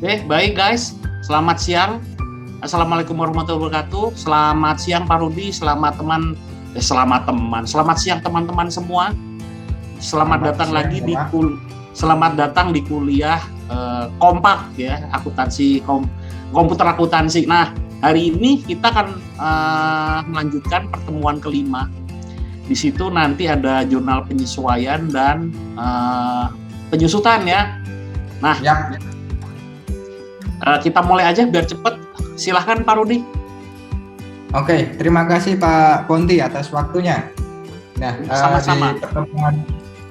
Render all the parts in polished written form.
Baik guys. Selamat siang. Assalamualaikum warahmatullahi wabarakatuh. Selamat siang Pak Rudi, selamat siang teman-teman semua. Selamat datang di kuliah kompak ya, komputer akuntansi. Nah, hari ini kita akan melanjutkan pertemuan kelima. Di situ nanti ada jurnal penyesuaian dan penyusutan ya. Nah, kita mulai aja biar cepet. Silahkan Pak Rudi. Oke, terima kasih Pak Ponti atas waktunya. Nah, sama-sama. Di pertemuan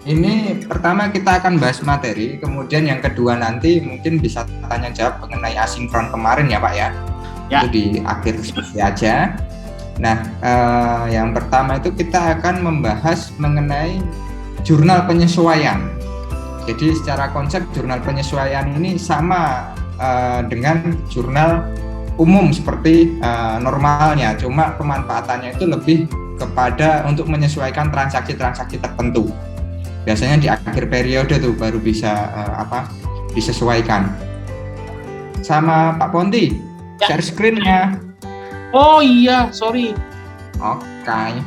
ini pertama kita akan bahas materi, kemudian yang kedua nanti mungkin bisa tanya jawab mengenai asinkron kemarin ya Pak ya. Itu di akhir seperti aja. Nah, yang pertama itu kita akan membahas mengenai jurnal penyesuaian. Jadi secara konsep jurnal penyesuaian ini sama dengan jurnal umum seperti normalnya, cuma pemanfaatannya itu lebih kepada untuk menyesuaikan transaksi-transaksi tertentu. Biasanya di akhir periode tuh baru bisa disesuaikan. Sama Pak Ponti, share screen-nya. Oh iya, sorry. Oke.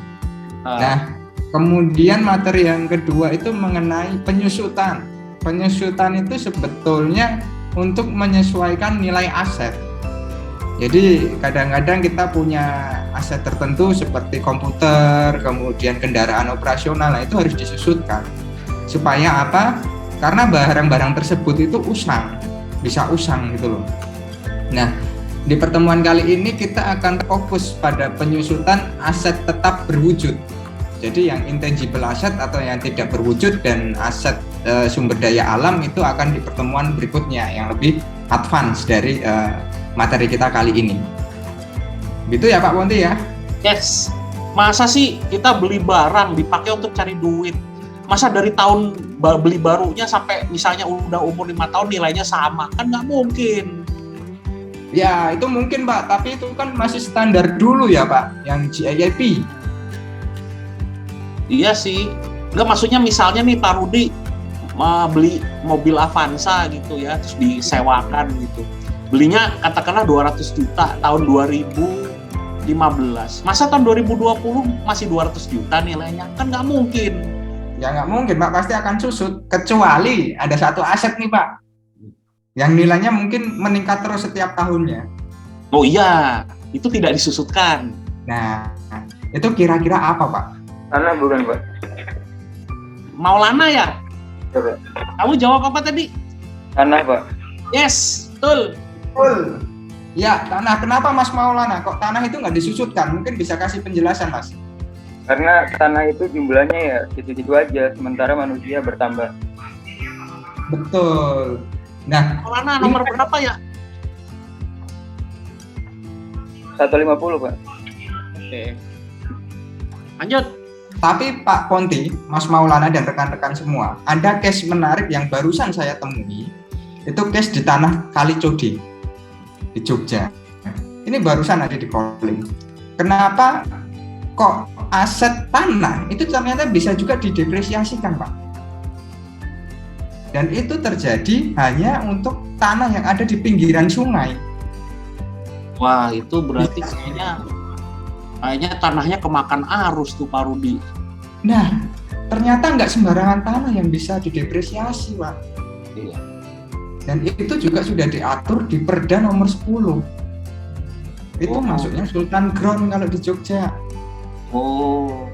Nah, kemudian materi yang kedua itu mengenai penyusutan. Penyusutan itu sebetulnya untuk menyesuaikan nilai aset. Jadi kadang-kadang kita punya aset tertentu seperti komputer, kemudian kendaraan operasional, nah itu harus disusutkan. Supaya apa? Karena barang-barang tersebut itu bisa usang gitu loh. Nah, di pertemuan kali ini kita akan fokus pada penyusutan aset tetap berwujud. Jadi yang intangible asset atau yang tidak berwujud dan aset sumber daya alam itu akan di pertemuan berikutnya yang lebih advance dari materi kita kali ini. Gitu ya Pak Ponti ya? Yes. Masa sih kita beli barang dipakai untuk cari duit? Masa dari tahun beli barunya sampai misalnya udah umur 5 tahun nilainya sama? Kan nggak mungkin. Ya itu mungkin Pak, tapi itu kan masih standar dulu ya Pak, yang GIIP. Iya sih. Nggak, maksudnya misalnya nih Pak Rudi beli mobil Avanza gitu ya, terus disewakan gitu. Belinya katakanlah 200 juta tahun 2015. Masa tahun 2020 masih 200 juta nilainya? Kan nggak mungkin. Ya nggak mungkin Pak, pasti akan susut. Kecuali ada satu aset nih Pak, yang nilainya mungkin meningkat terus setiap tahunnya. Oh iya, itu tidak disusutkan. Nah, itu kira-kira apa Pak? Tanah bukan Pak? Maulana ya? Coba. Kamu jawab apa tadi? Tanah Pak. Yes, betul. Ya, tanah. Kenapa Mas Maulana? Kok tanah itu nggak disusutkan? Mungkin bisa kasih penjelasan Mas. Karena tanah itu jumlahnya ya situ-situ aja, sementara manusia bertambah. Betul. Nah, Maulana nomor berapa ya? 150 Pak. Oke. Lanjut. tapi Pak Ponti, Mas Maulana dan rekan-rekan semua, ada case menarik yang barusan saya temui. Itu case di tanah Kalicodi di Jogja. Ini barusan ada di calling. Kenapa kok aset tanah itu ternyata bisa juga didepresiasikan Pak? Dan itu terjadi hanya untuk tanah yang ada di pinggiran sungai. Wah, itu berarti kayaknya tanahnya kemakan arus tuh Pak Rudi. Nah, ternyata nggak sembarangan tanah yang bisa didepresiasi Pak. Iya. Dan itu juga sudah diatur di Perda nomor 10. Itu masuknya Sultan Ground kalau di Jogja. Oh.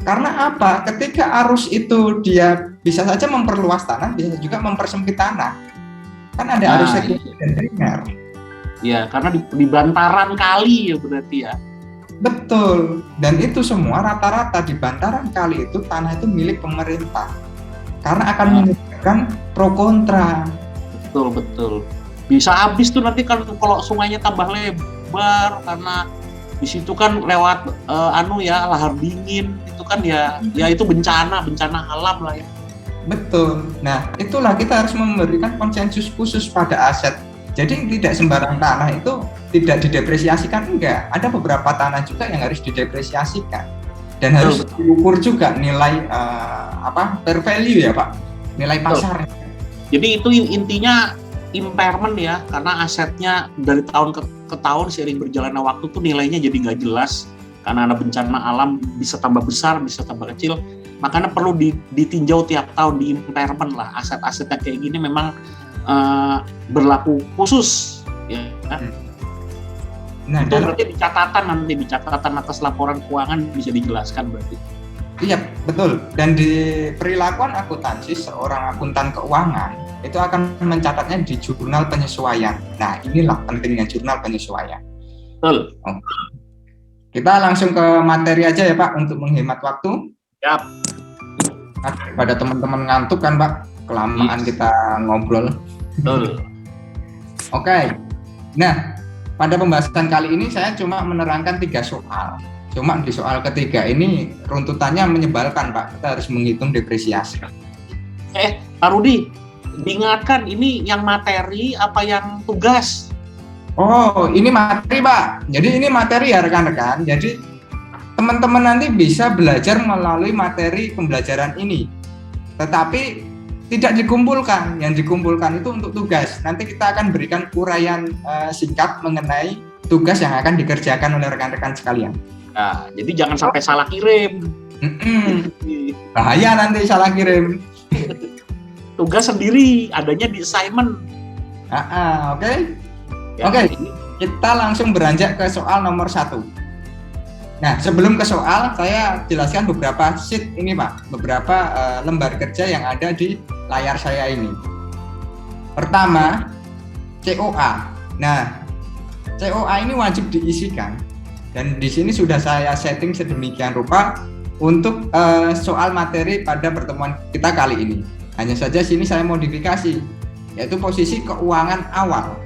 Karena apa? Ketika arus itu dia bisa saja memperluas tanah, bisa juga mempersempit tanah. Kan ada arus sekunder dan primer. Ya, karena di bantaran kali ya berarti ya. Betul. Dan itu semua rata-rata di bantaran kali itu tanah itu milik pemerintah. Karena akan menyebabkan pro kontra. Betul. Bisa habis tuh nanti kalau sungainya tambah lebar karena di situ kan lewat lahar dingin itu kan ya itu bencana alam lah ya. Betul. Nah, itulah kita harus memberikan konsensus khusus pada aset. Jadi tidak sembarang tanah itu tidak didepresiasikan, enggak. Ada beberapa tanah juga yang harus didepresiasikan dan harus diukur juga nilai fair value ya Pak, nilai pasar. Jadi itu intinya impairment ya, karena asetnya dari tahun ke tahun seiring berjalannya waktu tuh nilainya jadi nggak jelas karena ada bencana alam, bisa tambah besar, bisa tambah kecil. Makanya perlu ditinjau tiap tahun, di impairment lah. Aset-asetnya kayak gini memang berlaku khusus ya. Nah, itu berarti di catatan atas laporan keuangan bisa dijelaskan berarti. Iya, betul. Dan di perilakuan akuntansi, seorang akuntan keuangan itu akan mencatatnya di jurnal penyesuaian. Nah, inilah pentingnya jurnal penyesuaian. Betul. Oke. Kita langsung ke materi aja ya Pak, untuk menghemat waktu. Yap. Pada teman-teman ngantuk kan Pak, kelamaan kita ngobrol. Betul. Oke. Nah, pada pembahasan kali ini saya cuma menerangkan 3 soal. Cuma di soal ketiga ini runtutannya menyebalkan Pak, kita harus menghitung depresiasi. Pak Rudi, diingatkan ini yang materi apa yang tugas? Oh, ini materi Pak. Jadi ini materi ya rekan-rekan. Jadi teman-teman nanti bisa belajar melalui materi pembelajaran ini. Tetapi tidak dikumpulkan. Yang dikumpulkan itu untuk tugas. Nanti kita akan berikan uraian singkat mengenai tugas yang akan dikerjakan oleh rekan-rekan sekalian. Nah, jadi jangan sampai salah kirim. Bahaya nanti salah kirim. Tugas sendiri, adanya di assignment. Oke. Ya, Oke, kita langsung beranjak ke soal nomor 1. Nah, sebelum ke soal, saya jelaskan beberapa sheet ini Pak, beberapa lembar kerja yang ada di layar saya ini. Pertama, COA. Nah, COA ini wajib diisikan. Dan di sini sudah saya setting sedemikian rupa untuk soal materi pada pertemuan kita kali ini. Hanya saja sini saya modifikasi, yaitu posisi keuangan awal.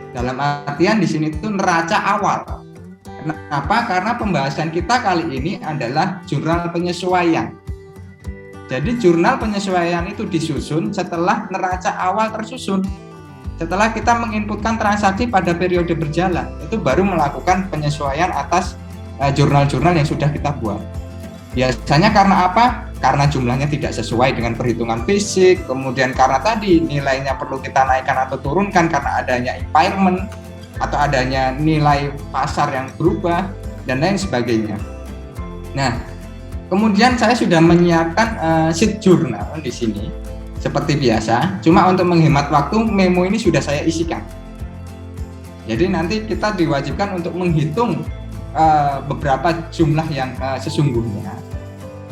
Dalam artian di sini itu neraca awal. Kenapa? Karena pembahasan kita kali ini adalah jurnal penyesuaian. Jadi jurnal penyesuaian itu disusun setelah neraca awal tersusun. Setelah kita menginputkan transaksi pada periode berjalan, itu baru melakukan penyesuaian atas jurnal-jurnal yang sudah kita buat. Biasanya karena apa? Karena jumlahnya tidak sesuai dengan perhitungan fisik, kemudian karena tadi nilainya perlu kita naikkan atau turunkan karena adanya impairment, atau adanya nilai pasar yang berubah, dan lain sebagainya. Nah, kemudian saya sudah menyiapkan sheet jurnal di sini. Seperti biasa, cuma untuk menghemat waktu, memo ini sudah saya isikan. Jadi nanti kita diwajibkan untuk menghitung beberapa jumlah yang sesungguhnya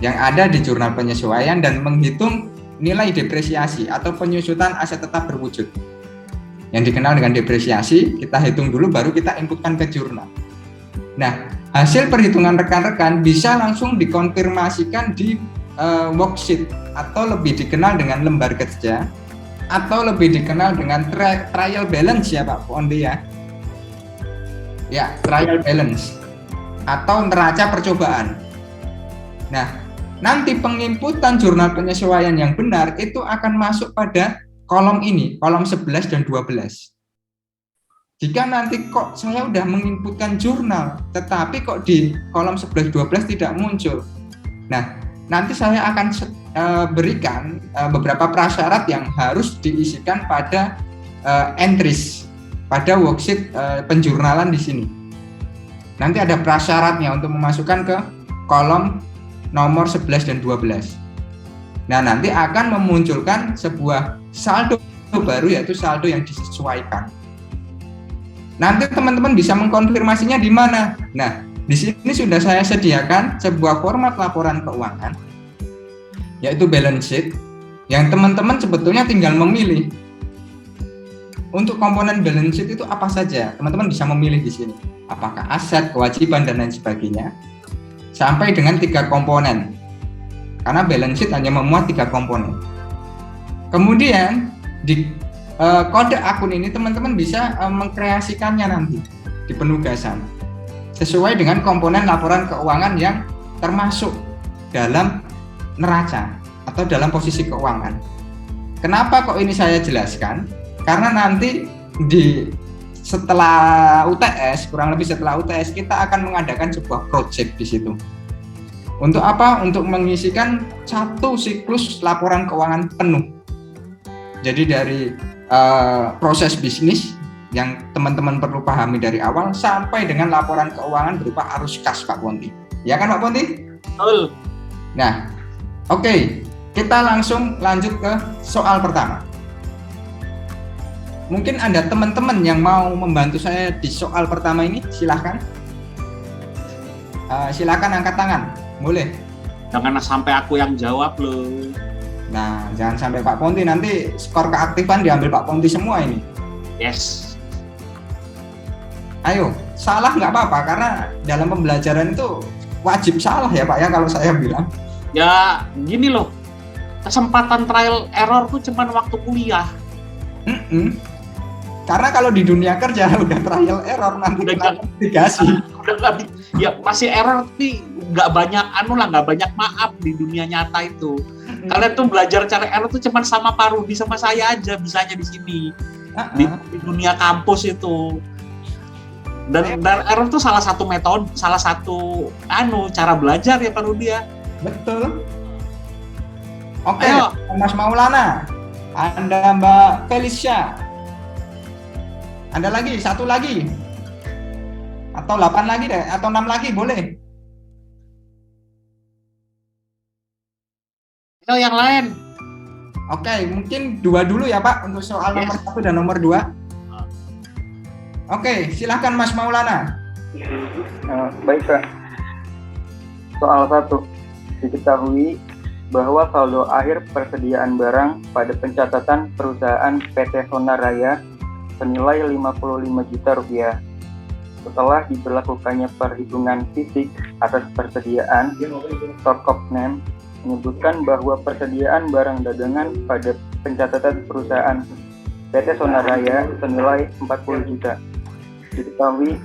yang ada di jurnal penyesuaian dan menghitung nilai depresiasi atau penyusutan aset tetap berwujud. Yang dikenal dengan depresiasi, kita hitung dulu baru kita inputkan ke jurnal. Nah, hasil perhitungan rekan-rekan bisa langsung dikonfirmasikan di worksheet atau lebih dikenal dengan lembar kerja atau lebih dikenal dengan trial balance ya Pak Ponde ya. Ya, trial balance atau neraca percobaan. Nah, nanti penginputan jurnal penyesuaian yang benar itu akan masuk pada kolom ini, kolom 11 dan 12. Jika nanti kok saya udah menginputkan jurnal, tetapi kok di kolom 11 12 tidak muncul. Nah, nanti saya akan berikan beberapa prasyarat yang harus diisikan pada entries, pada worksheet penjurnalan di sini. Nanti ada prasyaratnya untuk memasukkan ke kolom nomor 11 dan 12. Nah, nanti akan memunculkan sebuah saldo baru, yaitu saldo yang disesuaikan. Nanti teman-teman bisa mengkonfirmasinya di mana? Nah, di sini sudah saya sediakan sebuah format laporan keuangan, yaitu balance sheet, yang teman-teman sebetulnya tinggal memilih. Untuk komponen balance sheet itu apa saja? Teman-teman bisa memilih di sini. Apakah aset, kewajiban, dan lain sebagainya. Sampai dengan 3 komponen. Karena balance sheet hanya memuat 3 komponen. Kemudian di kode akun ini teman-teman bisa mengkreasikannya nanti di penugasan sesuai dengan komponen laporan keuangan yang termasuk dalam neraca atau dalam posisi keuangan. Kenapa kok ini saya jelaskan? Karena nanti setelah UTS, kurang lebih setelah UTS, kita akan mengadakan sebuah project di situ. Untuk apa? Untuk mengisikan 1 siklus laporan keuangan penuh. Jadi dari proses bisnis yang teman-teman perlu pahami dari awal sampai dengan laporan keuangan berupa arus kas, Pak Ponti. Ya kan Pak Ponti? Betul. Nah, oke. Kita langsung lanjut ke soal pertama. Mungkin ada teman-teman yang mau membantu saya di soal pertama ini, silahkan. Silahkan angkat tangan, boleh. Jangan sampai aku yang jawab loh. Nah, jangan sampai Pak Ponti, nanti skor keaktifan diambil Pak Ponti semua ini. Yes. Ayo, salah nggak apa-apa, karena dalam pembelajaran itu wajib salah ya Pak ya, kalau saya bilang. Ya, gini loh. Kesempatan trial error tuh cuman waktu kuliah. Karena kalau di dunia kerja udah trial error, nanti kena investigasi. Ya masih error, tapi nggak banyak nggak banyak maaf di dunia nyata itu. Kalian tuh belajar cara error tuh cuman sama Pak Rudi sama saya aja bisanya di sini. Di dunia kampus itu. Dan error tuh salah satu metode, salah satu cara belajar ya Pak Rudi ya. Betul. Oke, Mas Maulana, Anda Mbak Felicia, Anda lagi, satu lagi, atau 8 lagi deh, atau 6 lagi boleh. Ayo yang lain. Oke, mungkin 2 dulu ya Pak untuk soal nomor 1 dan nomor 2. Oke, silahkan Mas Maulana. Baik Pak. Soal 1, diketahui bahwa saldo akhir persediaan barang pada pencatatan perusahaan PT Sonaraya senilai 55 juta rupiah. Setelah diberlakukannya perhitungan fisik atas persediaan, stock of name menyebutkan bahwa persediaan barang dagangan pada pencatatan perusahaan PT Sonaraya senilai 40 juta. Diketahui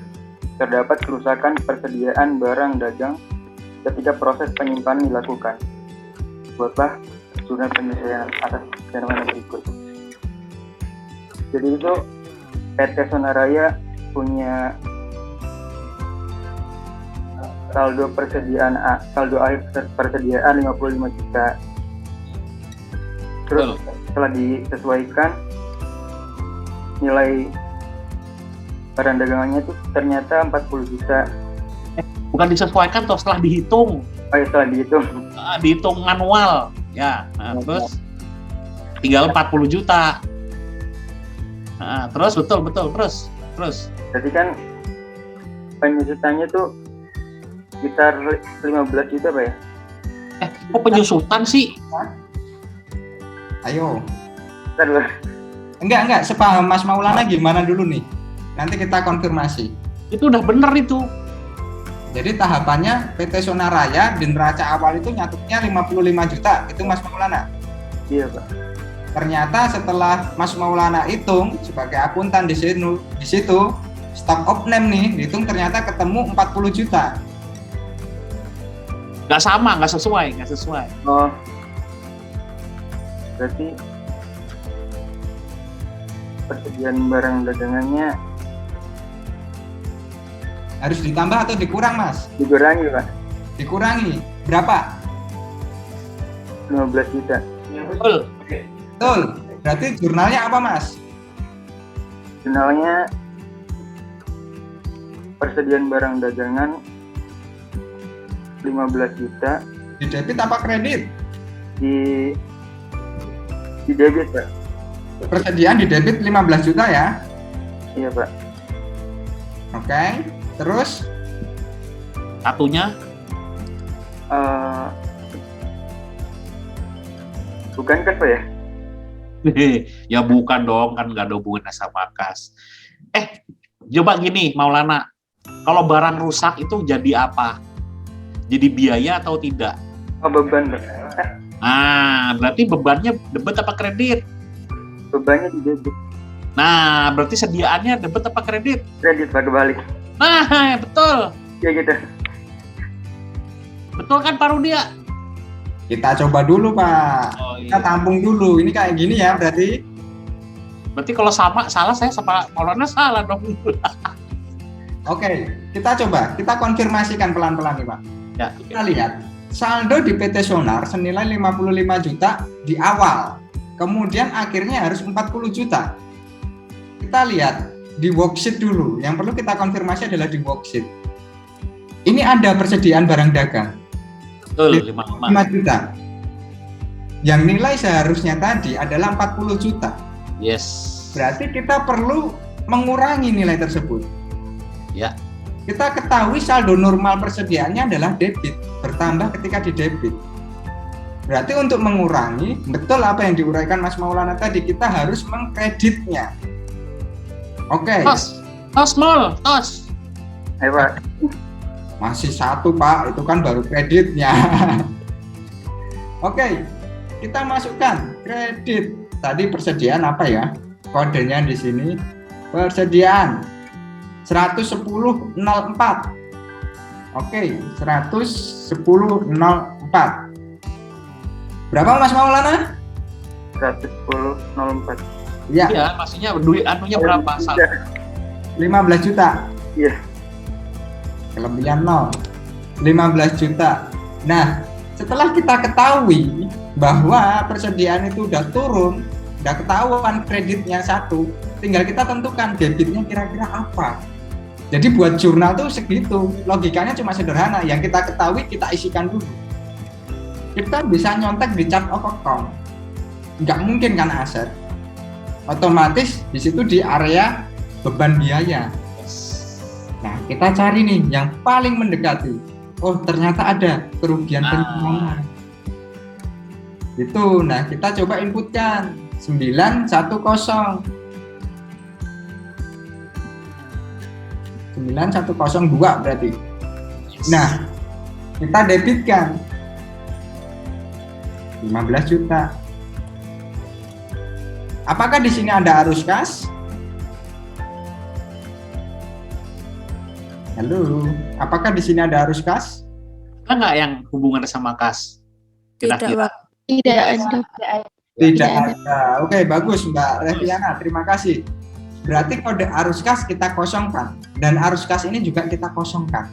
terdapat kerusakan persediaan barang dagang ketika proses penyimpanan dilakukan. Buatlah jurnal penyesuaian atas fenomena berikut. Jadi itu PT Sonaraya punya saldo akhir persediaan 55 juta. Terus setelah disesuaikan nilai barang dagangannya itu ternyata 40 juta. Bukan disesuaikan toh, setelah dihitung. Oh ya, setelah dihitung. Dihitung manual ya. Terus tinggal 40 juta. Terus betul terus. Jadi kan penyusutannya tuh sekitar 15 juta Pak ya? Kok penyusutan sih? Ayo. Bentar loh. Enggak, sepaham Mas Maulana gimana dulu nih? Nanti kita konfirmasi. Itu udah bener itu. Jadi tahapannya PT Sonaraya di neraca awal itu nyatutnya 55 juta, itu Mas Maulana? Iya Pak. Ternyata setelah Mas Maulana hitung sebagai akuntan di situ stock of name nih dihitung ternyata ketemu 40 juta. Nggak sesuai. Oh, berarti persediaan barang dagangannya harus ditambah atau dikurang Mas? dikurangi Pak. Dikurangi berapa? 15 juta. Betul. Berarti jurnalnya apa Mas? Jurnalnya persediaan barang dagangan 15 juta. Di debit apa kredit? Di debit Pak. Persediaan di debit 15 juta ya? Iya Pak. Oke. Terus? Satunya? Bukan kas Pak ya? Ya bukan dong, kan nggak ada hubungannya sama kas. Coba gini Maulana, kalau barang rusak itu jadi apa? Jadi biaya atau tidak? Oh, beban Pak. Berarti bebannya debit apa kredit? Bebannya di debit. Nah, berarti sediaannya debit apa kredit? Kredit Pak, kebalik. Nah, betul. Ya gitu. Betul kan Pak Rudi ya? Kita coba dulu Pak. Iya. Kita tampung dulu. Ini kayak gini ya berarti. Berarti kalau salah saya sama Maulana salah dong. Oke, kita coba. Kita konfirmasikan pelan-pelan nih Pak. Ya. Kita lihat saldo di PT Sonar senilai 55 juta di awal. kemudian akhirnya harus 40 juta. Kita lihat di worksheet dulu. Yang perlu kita konfirmasi adalah di worksheet. Ini ada persediaan barang dagang. Betul, 5 juta. Yang nilai seharusnya tadi adalah 40 juta. Yes. Berarti kita perlu mengurangi nilai tersebut. Ya. Kita ketahui saldo normal persediaannya adalah debit, bertambah ketika di debit. Berarti untuk mengurangi, betul apa yang diuraikan Mas Maulana tadi, kita harus mengkreditnya. Oke. Tos mall, tos. Ayo Pak. Masih satu Pak, itu kan baru kreditnya. Oke, kita masukkan kredit. Tadi persediaan apa ya? Kodenya di sini persediaan 110.04. Oke, 110.04. Berapa Mas Maulana? 110.04. Ya, Iya, maksudnya duit anunya berapa? 15 juta. Iya. Kelebihan 0. 15 juta. Nah, setelah kita ketahui bahwa persediaan itu udah turun, udah ketahuan kreditnya 1, tinggal kita tentukan debitnya kira-kira apa. Jadi buat jurnal tuh segitu, logikanya cuma sederhana, yang kita ketahui kita isikan dulu. Kita bisa nyontek di chart of account, nggak mungkin kan aset, otomatis di situ di area beban biaya. Nah, kita cari nih yang paling mendekati. Oh, ternyata ada kerugian penyimpanan. Itu, nah kita coba inputkan 9102 berarti. Nah, kita debitkan 15 juta. Apakah di sini ada arus kas? Halo, apakah di sini ada arus kas? Ada nggak yang hubungan sama kas? Kira-kira. Tidak ada. Tidak ada. Oke, bagus Mbak Reviana, terima kasih. Berarti kode arus kas kita kosongkan, dan arus kas ini juga kita kosongkan.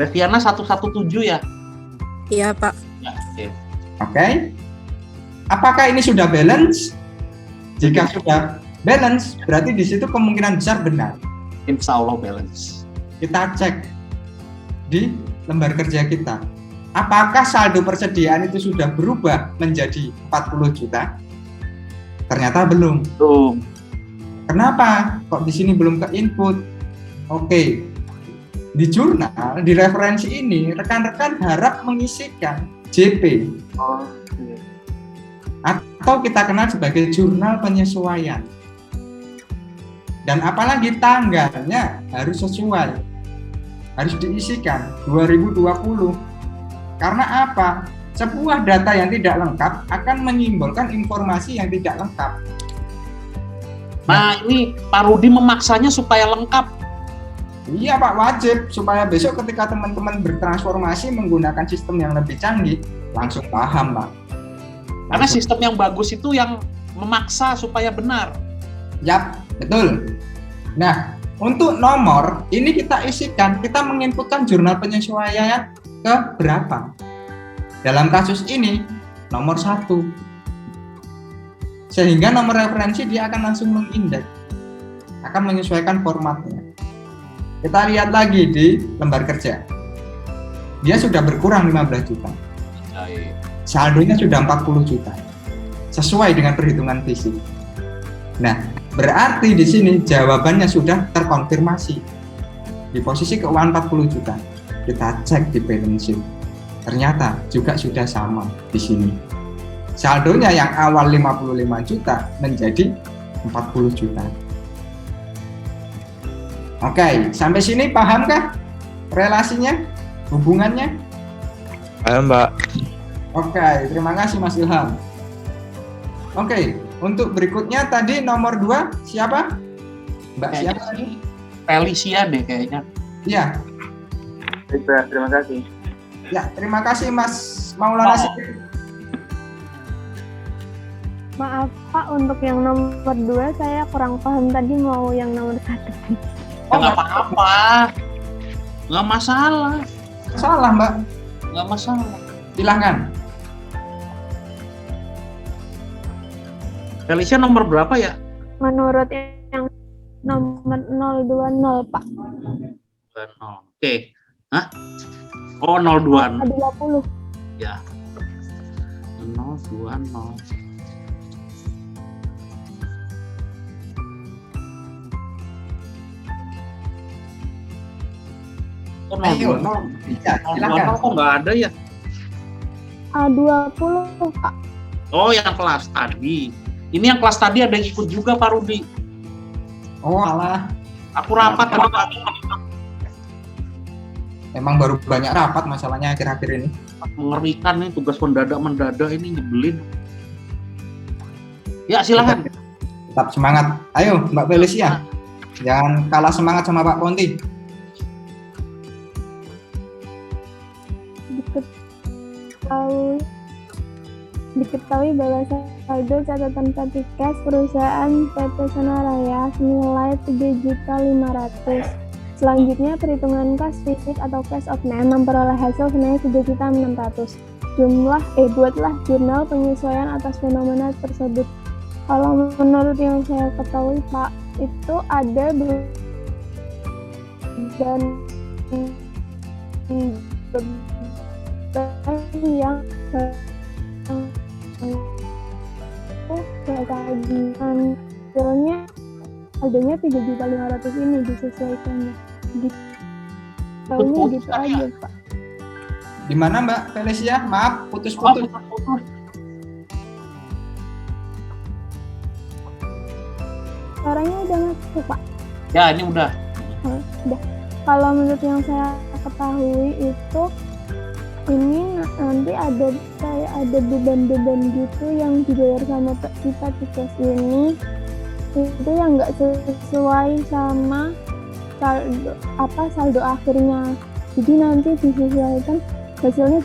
Reviana 117 ya? Iya Pak. Ya, oke. Oke. Apakah ini sudah balance? Jika sudah balance, berarti di situ kemungkinan besar benar. Insya Allah balance. Kita cek di lembar kerja kita. Apakah saldo persediaan itu sudah berubah menjadi 40 juta? Ternyata belum. Belum. Kenapa? Kok di sini belum ke input? Oke. Di jurnal, di referensi ini, rekan-rekan harap mengisikan JP. Oh, iya. Atau kita kenal sebagai jurnal penyesuaian. Dan apalagi tanggalnya harus sesuai. Harus diisikan 2020. Karena apa? Sebuah data yang tidak lengkap akan menyimbolkan informasi yang tidak lengkap. Nah, ini Pak Rudi memaksanya supaya lengkap. Iya Pak, wajib. Supaya besok ketika teman-teman bertransformasi menggunakan sistem yang lebih canggih, langsung paham Pak. Karena sistem yang bagus itu yang memaksa supaya benar. Yap, betul. Nah, untuk nomor, ini kita isikan, kita menginputkan jurnal penyesuaian ke berapa. Dalam kasus ini, nomor 1. Sehingga nomor referensi dia akan langsung mengindeks, akan menyesuaikan formatnya. Kita lihat lagi di lembar kerja. Dia sudah berkurang 15 juta. Saldonya sudah 40 juta. Sesuai dengan perhitungan fisik. Nah, berarti di sini jawabannya sudah terkonfirmasi. Di posisi keuangan 40 juta. Kita cek di balance sheet. Ternyata juga sudah sama di sini. Saldonya yang awal 55 juta menjadi 40 juta. Oke, sampai sini pahamkah relasinya, hubungannya? Paham, Mbak. Oke, terima kasih Mas Ilham. Oke, untuk berikutnya tadi nomor 2 siapa? Mbak Kayaknya siapa tadi? Felicia deh kayaknya. Ya, Terima kasih. ya terima kasih Mas Maulana. Maaf Pak, untuk yang nomor 2 saya kurang paham tadi, mau yang nomor 1. Oh, nggak apa-apa. Nggak masalah. Salah Mbak, Nggak masalah. silahkan. Felicia nomor berapa ya? Menurut yang nomor 020 Pak. 20. Oke. Hah? Oh, 020. Ada 20. Ya. 020. Oh, Ayo, 020. bisa, 020 silakan. kok nggak ada ya? A20 Pak. Oh, yang kelas tadi. Ini yang kelas tadi ada yang ikut juga Pak Rudi. Oh alah, Aku rapat sama Pak. emang baru banyak rapat masalahnya akhir-akhir ini. Mengerikan nih, tugas mendadak ini nyebelin. Ya, silakan. Tetap semangat. Ayo Mbak Felicia, jangan kalah semangat sama Pak Ponti. Diketahui bahwa saldo catatan Petikas perusahaan PT Sonaraya senilai 3.500.000. Selanjutnya perhitungan kas fisik atau cash of name memperoleh hasil senilai 3.600.000. Buatlah jurnal penyesuaian atas fenomena tersebut. Kalau menurut yang saya ketahui Pak, itu ada dan yang kajian hasilnya adanya 3.500.000 ini disesuaikannya. Tahunya gitu aja Pak. Gimana Mbak Felicia? Maaf, putus-putus. Suaranya udah masuk Pak. Ya, ini udah. Udah. Kalau menurut yang saya ketahui itu ini nanti ada kayak ada beban-beban gitu yang dibayar sama kita Petikas ini itu yang nggak sesuai sama saldo akhirnya. Jadi nanti disesuaikan hasilnya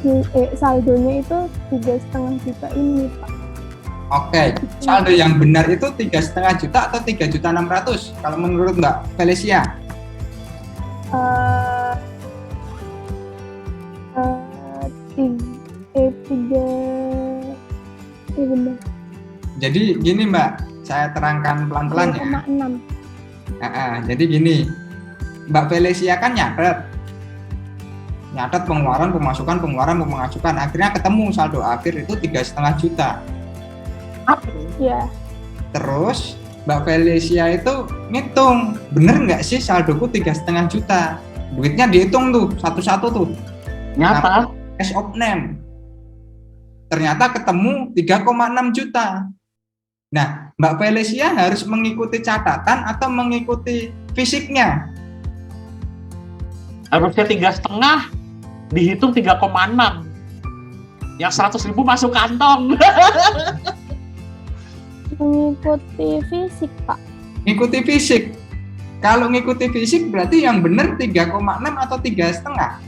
saldonya itu 3,5 juta ini Pak. Oke, saldo yang benar itu 3,5 juta atau 3.600.000 kalau menurut Mbak Felicia? Benar. Jadi gini Mbak, saya terangkan pelan-pelan ya. 3,6. Jadi gini, Mbak Felicia kan nyatet pengeluaran, pemasukan, akhirnya ketemu saldo akhir itu 3,5 juta. Iya. Terus Mbak Felicia itu ngitung, bener nggak sih saldoku 3,5 juta? Duitnya dihitung tuh satu-satu tuh. Nyata. Cash of name. Ternyata ketemu 3,6 juta. Nah, Mbak Felicia harus mengikuti catatan atau mengikuti fisiknya? Harusnya 3,5, dihitung 3,6. Yang 100.000 masuk kantong. Mengikuti fisik Pak. Ngikuti fisik. Kalau ngikuti fisik berarti yang benar 3,6 atau 3,5?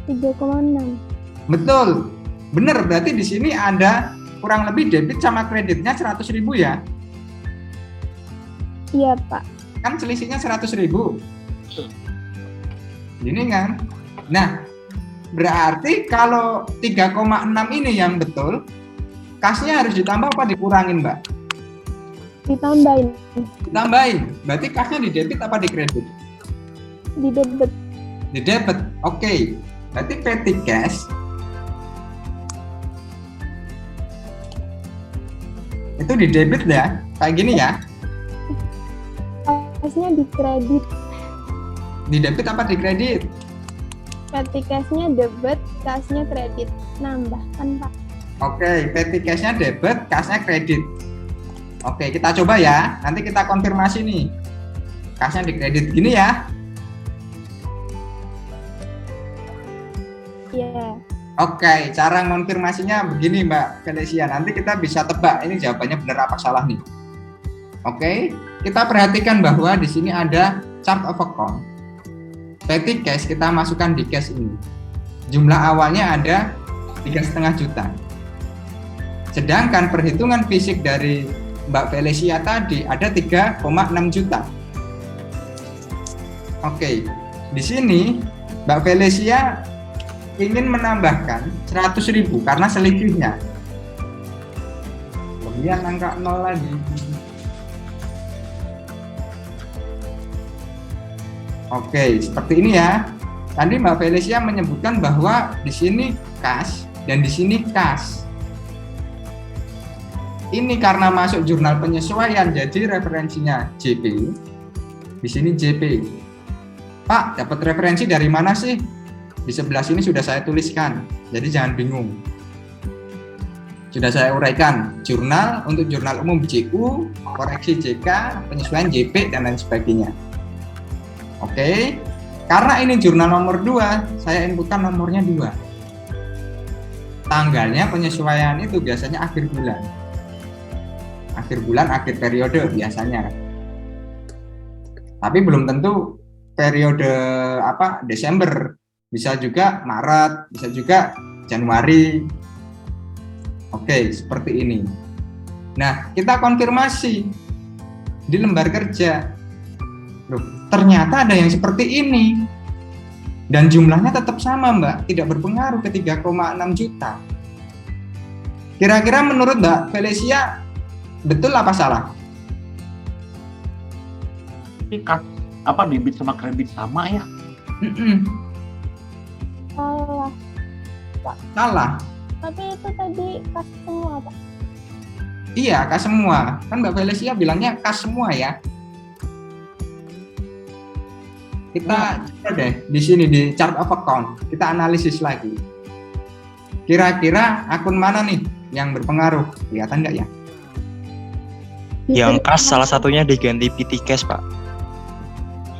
3,6. Betul. Benar, berarti di sini ada kurang lebih debit sama kreditnya 100.000 ya? Iya Pak. Kan selisihnya 100.000. Ini kan. Nah, berarti kalau 3,6 ini yang betul, kasnya harus ditambah apa dikurangin, Mbak? Ditambahin. Ditambahin. Berarti kasnya di debit apa di kredit? Di debit. Di debit. Oke. Berarti petty cash itu di debit ya. Kayak gini ya. Cashnya di kredit. Di debit apa di kredit? Petty cashnya debit, cashnya kredit. Nambah kan Pak? Oke, petty cash-nya debit, kasnya kredit. Oke, kita coba ya. Nanti kita konfirmasi nih. Kasnya di kredit gini ya. Iya. Oke, cara konfirmasinya begini Mbak Felicia. Nanti kita bisa tebak ini jawabannya benar apa salah nih. Oke, kita perhatikan bahwa di sini ada chart of account. Petty cash kita masukkan di cash ini. Jumlah awalnya ada 3,5 juta. Sedangkan perhitungan fisik dari Mbak Felicia tadi ada 3,6 juta. Oke, di sini Mbak Felicia ingin menambahkan 100.000 karena selisihnya. Kemudian angka 0 lagi. Oke, seperti ini ya. Tadi Mbak Felicia menyebutkan bahwa di sini kas dan di sini kas. Ini karena masuk jurnal penyesuaian, jadi referensinya JP. Di sini JP. Pak, dapat referensi dari mana sih? Di sebelah sini sudah saya tuliskan, jadi jangan bingung. Sudah saya uraikan, jurnal untuk jurnal umum JU, koreksi JK, penyesuaian JP, dan lain sebagainya. Oke, karena ini jurnal nomor 2, saya inputkan nomornya 2. Tanggalnya penyesuaian itu biasanya akhir bulan. Akhir bulan, akhir periode biasanya. Tapi belum tentu periode Desember. Bisa juga Maret, bisa juga Januari. Oke, seperti ini. Nah, kita konfirmasi di lembar kerja. Loh, ternyata ada yang seperti ini. Dan jumlahnya tetap sama, Mbak. Tidak berpengaruh ke 3,6 juta. Kira-kira menurut Mbak Felicia, betul apa salah? Ini debit sama kredit sama ya? Salah. Salah. Tapi itu tadi kas semua, Pak. Iya, kas semua. Kan Mbak Felicia bilangnya kas semua ya. Kita coba deh di sini di chart of account, kita analisis lagi. Kira-kira akun mana nih yang berpengaruh? Kelihatan nggak ya? Yang kas salah satunya diganti PT Cash, Pak.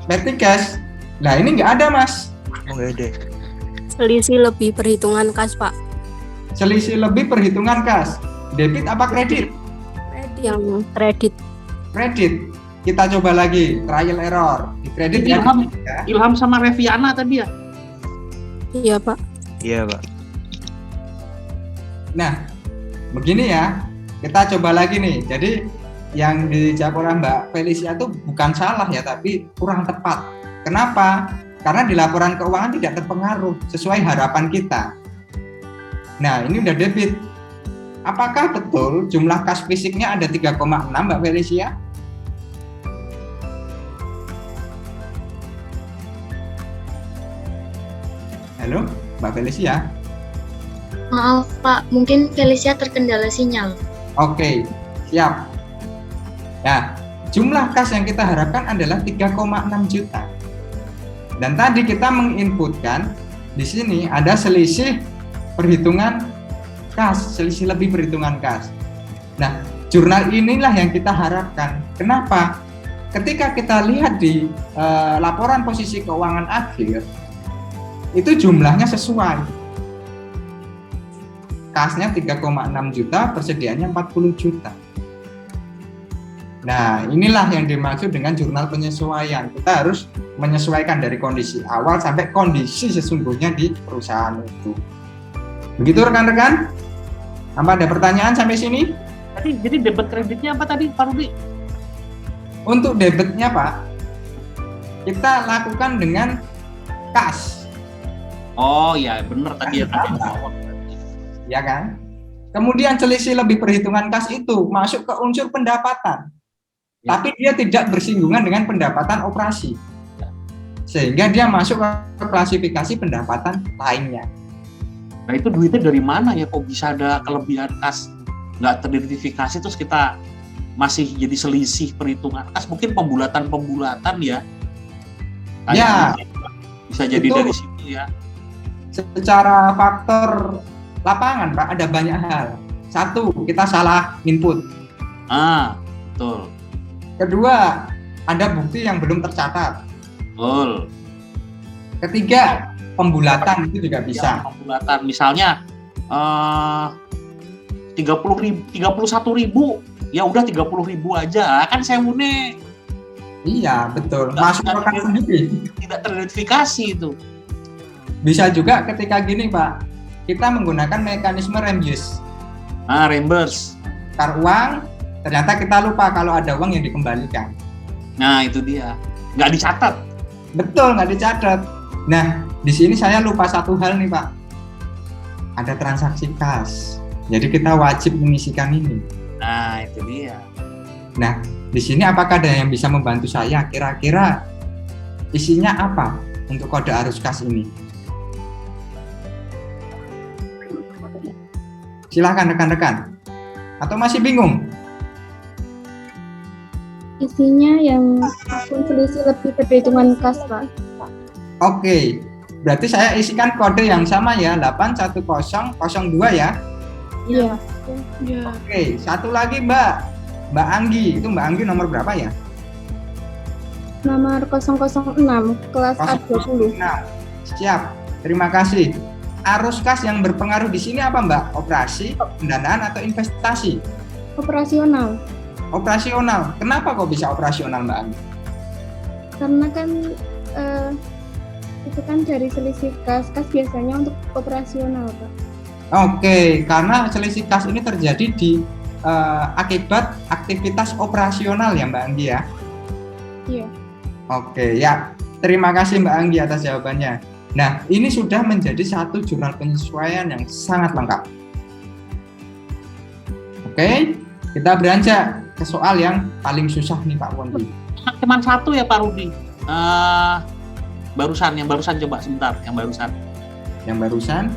PT Cash. Nah, ini nggak ada, Mas. Oh, nggak ada. Selisih lebih perhitungan kas, Pak. Selisih lebih perhitungan kas. Debit apa kredit? Yang kredit. Kredit. Kita coba lagi, trial error. Di kredit ya. Ilham sama Reviana tadi ya? Iya, Pak. Iya, Pak. Nah, begini ya. Kita coba lagi nih. Jadi yang dijawab oleh Mbak Felicia itu bukan salah ya, tapi kurang tepat. Kenapa? Karena di laporan keuangan tidak terpengaruh sesuai harapan kita. Nah, ini udah debit. Apakah betul jumlah kas fisiknya ada 3,6, Mbak Felicia? Halo, Mbak Felicia? Maaf Pak, mungkin Felicia terkendala sinyal. Oke, siap. Nah, jumlah kas yang kita harapkan adalah 3,6 juta. Dan tadi kita menginputkan di sini ada selisih perhitungan kas, selisih lebih perhitungan kas. Nah, jurnal inilah yang kita harapkan. Kenapa? Ketika kita lihat di laporan posisi keuangan akhir, itu jumlahnya sesuai. Kasnya 3,6 juta, persediaannya 40 juta. Nah, inilah yang dimaksud dengan jurnal penyesuaian. Kita harus menyesuaikan dari kondisi awal sampai kondisi sesungguhnya di perusahaan itu. Begitu rekan-rekan? Apa ada pertanyaan sampai sini? Jadi debit kreditnya apa tadi, Pak Rudi? Untuk debitnya, Pak, kita lakukan dengan kas. Oh ya, benar tadi ya. Ya kan? Kemudian selisih lebih perhitungan kas itu masuk ke unsur pendapatan. Ya. Tapi dia tidak bersinggungan dengan pendapatan operasi. Ya. Sehingga dia masuk ke klasifikasi pendapatan lainnya. Nah, itu duitnya dari mana ya? Kok bisa ada kelebihan kas nggak teridentifikasi terus kita masih jadi selisih perhitungan kas? Mungkin pembulatan ya? Ya. Bisa jadi itu dari situ ya. Secara faktor lapangan, Pak, ada banyak hal. Satu, kita salah input. Betul. Kedua, ada bukti yang belum tercatat. Betul. Ketiga, pembulatan itu juga bisa. Ya, pembulatan misalnya 31.000, ya udah 30.000 aja kan sewune. Iya, betul. Masuk rekan sendiri. Tidak teridentifikasi itu. Bisa juga ketika gini, Pak, kita menggunakan mekanisme reimburse. Reimburse. Tukar uang, ternyata kita lupa kalau ada uang yang dikembalikan. Nah, itu dia. Nggak dicatat. Betul, nggak dicatat. Nah, di sini saya lupa satu hal nih, Pak. Ada transaksi kas. Jadi kita wajib mengisikan ini. Nah, itu dia. Nah, di sini apakah ada yang bisa membantu saya? Kira-kira isinya apa untuk kode arus kas ini? Silahkan rekan-rekan. Atau masih bingung? Isinya yang akun selisih lebih perhitungan kas, Pak. Oke, berarti saya isikan kode yang sama ya, 81002 ya. Iya. Oke, satu lagi Mbak Anggi. Itu Mbak Anggi nomor berapa ya? Nomor 006, kelas A20. Nah, siap. Terima kasih. Arus kas yang berpengaruh di sini apa Mbak? Operasi, pendanaan atau investasi? Operasional. Operasional. Kenapa kok bisa operasional Mbak Anggi? Karena kan itu kan dari selisih kas biasanya untuk operasional, Pak. Oke, karena selisih kas ini terjadi di akibat aktivitas operasional ya Mbak Anggi ya? Iya. Oke, ya. Terima kasih Mbak Anggi atas jawabannya. Nah, ini sudah menjadi satu jurnal penyesuaian yang sangat lengkap. Oke, kita beranjak ke soal yang paling susah nih Pak Wondi. Cuman satu ya Pak Rudi. Yang barusan coba sebentar, yang barusan. Yang barusan?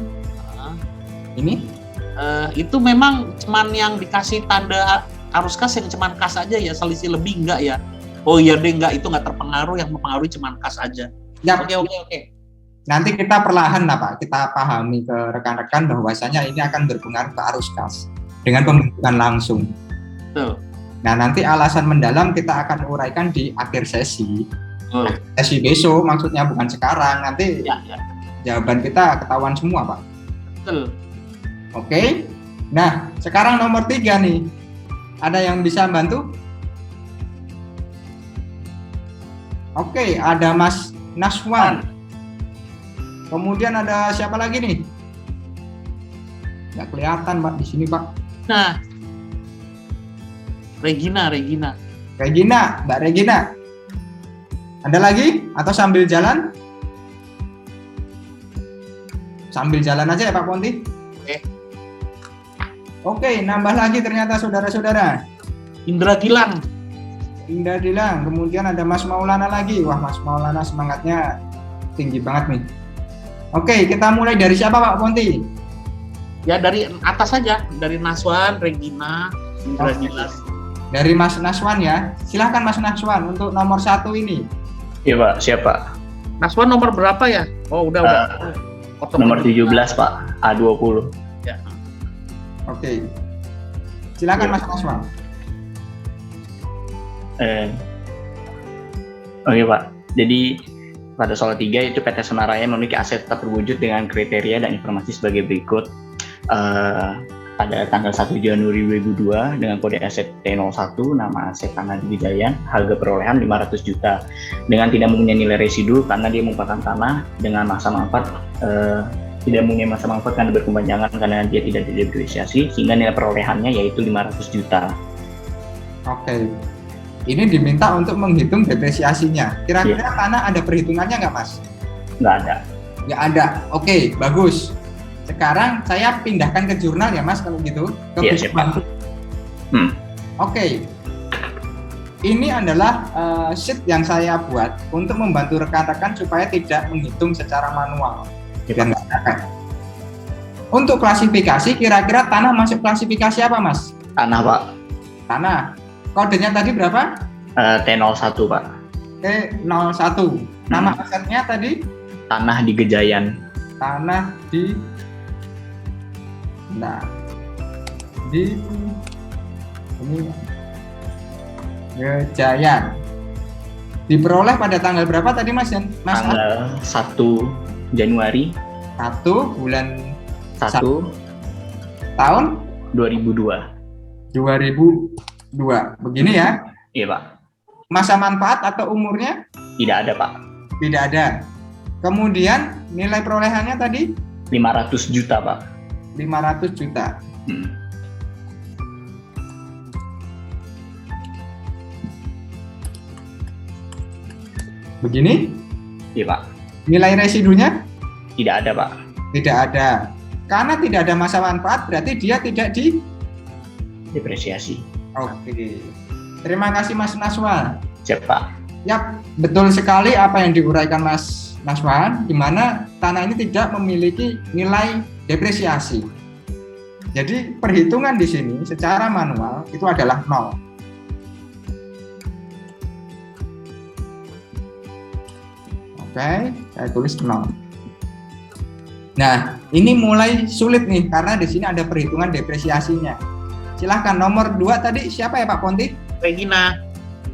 Ini? Itu memang cuman yang dikasih tanda arus kas yang cuman kas aja ya, selisih lebih enggak ya? Oh iya deh, enggak, itu enggak terpengaruh, yang mempengaruhi cuman kas aja. Ya. Oke. Nanti kita perlahan lah Pak, kita pahami ke rekan-rekan bahwasanya ini akan berpengaruh ke arus kas dengan pembentukan langsung. Betul. Nah, nanti alasan mendalam kita akan uraikan di akhir sesi. Betul. Sesi besok maksudnya, bukan sekarang. Nanti Ya. jawaban kita ketahuan semua Pak. Betul. Oke. Nah, sekarang nomor 3 nih. Ada yang bisa bantu? Oke, ada Mas Naswan. Kemudian ada siapa lagi nih? Nggak kelihatan Pak di sini Pak. Nah, Regina. Mbak Regina. Ada lagi? Atau sambil jalan? Sambil jalan aja ya Pak Ponti? Oke, nambah lagi ternyata saudara-saudara. Indra Gilang. Kemudian ada Mas Maulana lagi. Wah, Mas Maulana semangatnya tinggi banget nih. Oke, kita mulai dari siapa Pak Ponti? Ya dari atas saja, dari Naswan, Regina, Indra Gilang. Dari Mas Naswan ya. Silahkan Mas Naswan untuk nomor 1 ini. Iya Pak, siap Pak. Naswan nomor berapa ya? Oh udah. Nomor 17 Pak, A20. Ya. Oke. Silakan Mas Naswan. Oke Pak, jadi pada soal 3 itu PT Sonaraya memiliki aset tetap berwujud dengan kriteria dan informasi sebagai berikut. Pada tanggal 1 Januari 2002 dengan kode aset T01, nama aset tanah di Wijayan, harga perolehan 500 juta dengan tidak mempunyai nilai residu karena dia merupakan tanah dengan masa manfaat tidak mempunyai masa manfaat karena berkepanjangan karena dia tidak didepresiasi, sehingga nilai perolehannya yaitu 500 juta. Oke. Ini diminta untuk menghitung depresiasinya. Kira-kira tanah ada perhitungannya nggak Mas? Nggak ada. Nggak ada. Oke, bagus. Sekarang saya pindahkan ke jurnal ya Mas kalau gitu. Ke Iya, siap. Oke. Ini adalah sheet yang saya buat untuk membantu rekan-rekan supaya tidak menghitung secara manual. Biar nggak capek. Untuk klasifikasi, kira-kira tanah masuk klasifikasi apa Mas? Tanah Pak. Tanah. Kodenya tadi berapa? T01 Pak. T01. Nama asetnya tadi? Tanah di Gejayan. Tanah di ini Gejayan. Diperoleh pada tanggal berapa tadi Mas? Tanggal 1 Januari 1 bulan 1 tahun 2002. Begini ya. Iya Pak. Masa manfaat atau umurnya? Tidak ada Pak. Tidak ada. Kemudian nilai perolehannya tadi? 500 juta Pak. 500 juta. Begini? Iya Pak. Nilai residunya? Tidak ada Pak. Tidak ada. Karena tidak ada masa manfaat berarti dia tidak depresiasi. Oke. Terima kasih Mas Naswan. Siap Pak. Yap, betul sekali apa yang diuraikan Mas Naswan, di mana tanah ini tidak memiliki nilai depresiasi. Jadi perhitungan di sini secara manual itu adalah 0. Oke, saya tulis 0. Nah, ini mulai sulit nih karena di sini ada perhitungan depresiasinya. Silahkan nomor 2 tadi siapa ya Pak Ponti? Regina.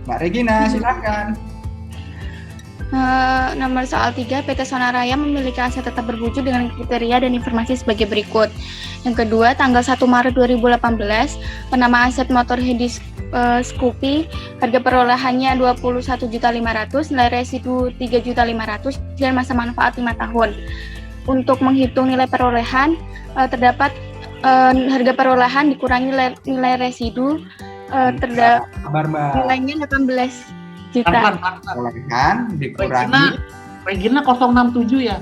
Mbak Regina, silahkan. Nomor soal 3, PT Sonaraya memiliki aset tetap berwujud dengan kriteria dan informasi sebagai berikut. Yang kedua, tanggal 1 Maret 2018, penama aset motor Hedi Scoopy, harga perolehannya 21.500.000, nilai residu 3.500.000, dan masa manfaat 5 tahun. Untuk menghitung nilai perolehan, terdapat harga perolehan dikurangi nilai residu, nilainya 18 juta. Perolehan dikurangi. Regina 067 ya?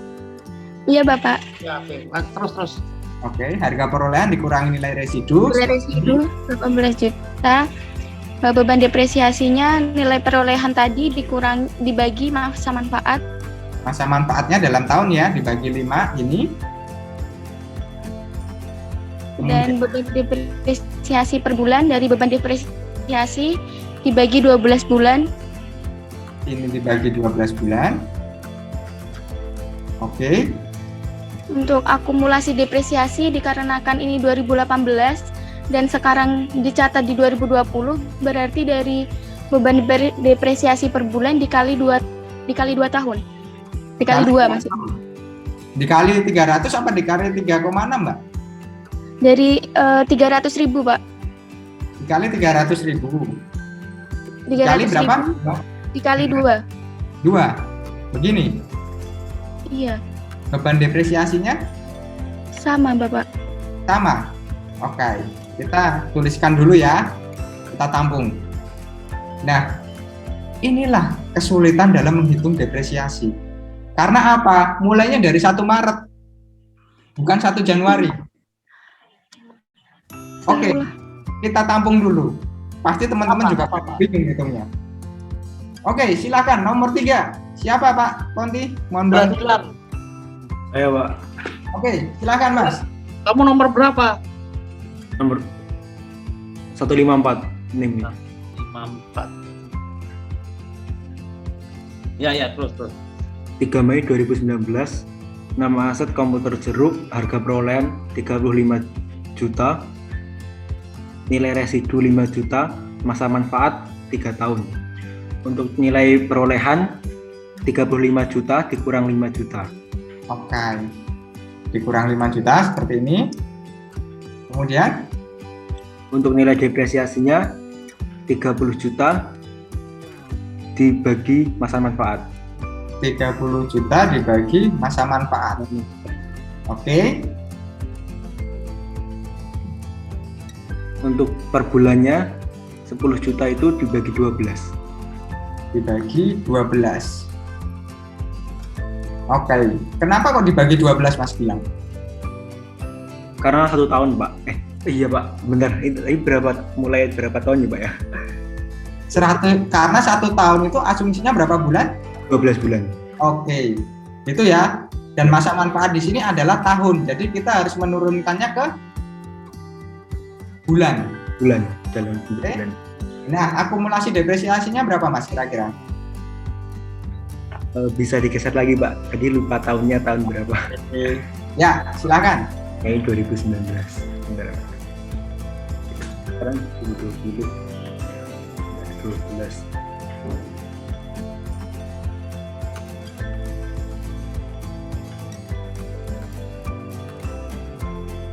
Iya Bapak. Ya, oke. Terus. Oke, harga perolehan dikurangi nilai residu. Nilai residu 18 juta. Beban depresiasinya nilai perolehan tadi dibagi masa manfaat. Masa manfaatnya dalam tahun ya, dibagi 5 ini. Dan beban depresiasi per bulan dari beban depresiasi dibagi 12 bulan. Ini dibagi 12 bulan. Oke. Untuk akumulasi depresiasi dikarenakan ini 2018 dan sekarang dicatat di 2020, berarti dari beban depresiasi per bulan dikali 2 tahun. Dikali 2 maksudnya. Dikali 300 apa dikali 3,6 Mbak? Dari 300.000 Pak. Dikali 300.000. Dikali 300.000 berapa? dikali 2. 2. Begini. Iya. Beban depresiasinya Sama Bapak. sama. Oke. Kita tuliskan dulu ya. Kita tampung. Nah, inilah kesulitan dalam menghitung depresiasi. Karena apa? Mulainya dari 1 Maret. Bukan 1 Januari. Oke. Kita tampung dulu. Pasti teman-teman juga bingung hitungnya. Oke, silakan nomor 3. Siapa Pak Ponti? Mohon bantu. Ayo Pak. Oke, silakan Mas. Kamu nomor berapa? Nomor 154. NIM. 54. Ya, terus. 3 Mei 2019, nama aset komputer jeruk, harga perolehan 35 juta, nilai residu 5 juta, masa manfaat 3 tahun. Untuk nilai perolehan 35 juta dikurang 5 juta. Oke. Dikurang 5 juta seperti ini. Kemudian Untuk nilai depresiasinya 30 juta dibagi masa manfaat. 30 juta dibagi masa manfaat. Oke. Untuk per bulannya 10 juta itu dibagi 12. Dibagi 12. Oke. Kenapa kok dibagi 12 Mas bilang? Karena 1 tahun Pak. Iya Pak, benar. Ini mulai berapa tahun ya Pak ya? Karena 1 tahun itu asumsinya berapa bulan? 12 bulan. Oke. Itu ya. Dan masa manfaat di sini adalah tahun. Jadi kita harus menurunkannya ke bulan. Dalam bulan. Nah, akumulasi depresiasinya berapa Mas kira-kira? Bisa digeser lagi Pak. Tadi lupa tahunnya tahun berapa. Ya, silakan. Mei 2019. Bentar. Sekarang 2020. 12.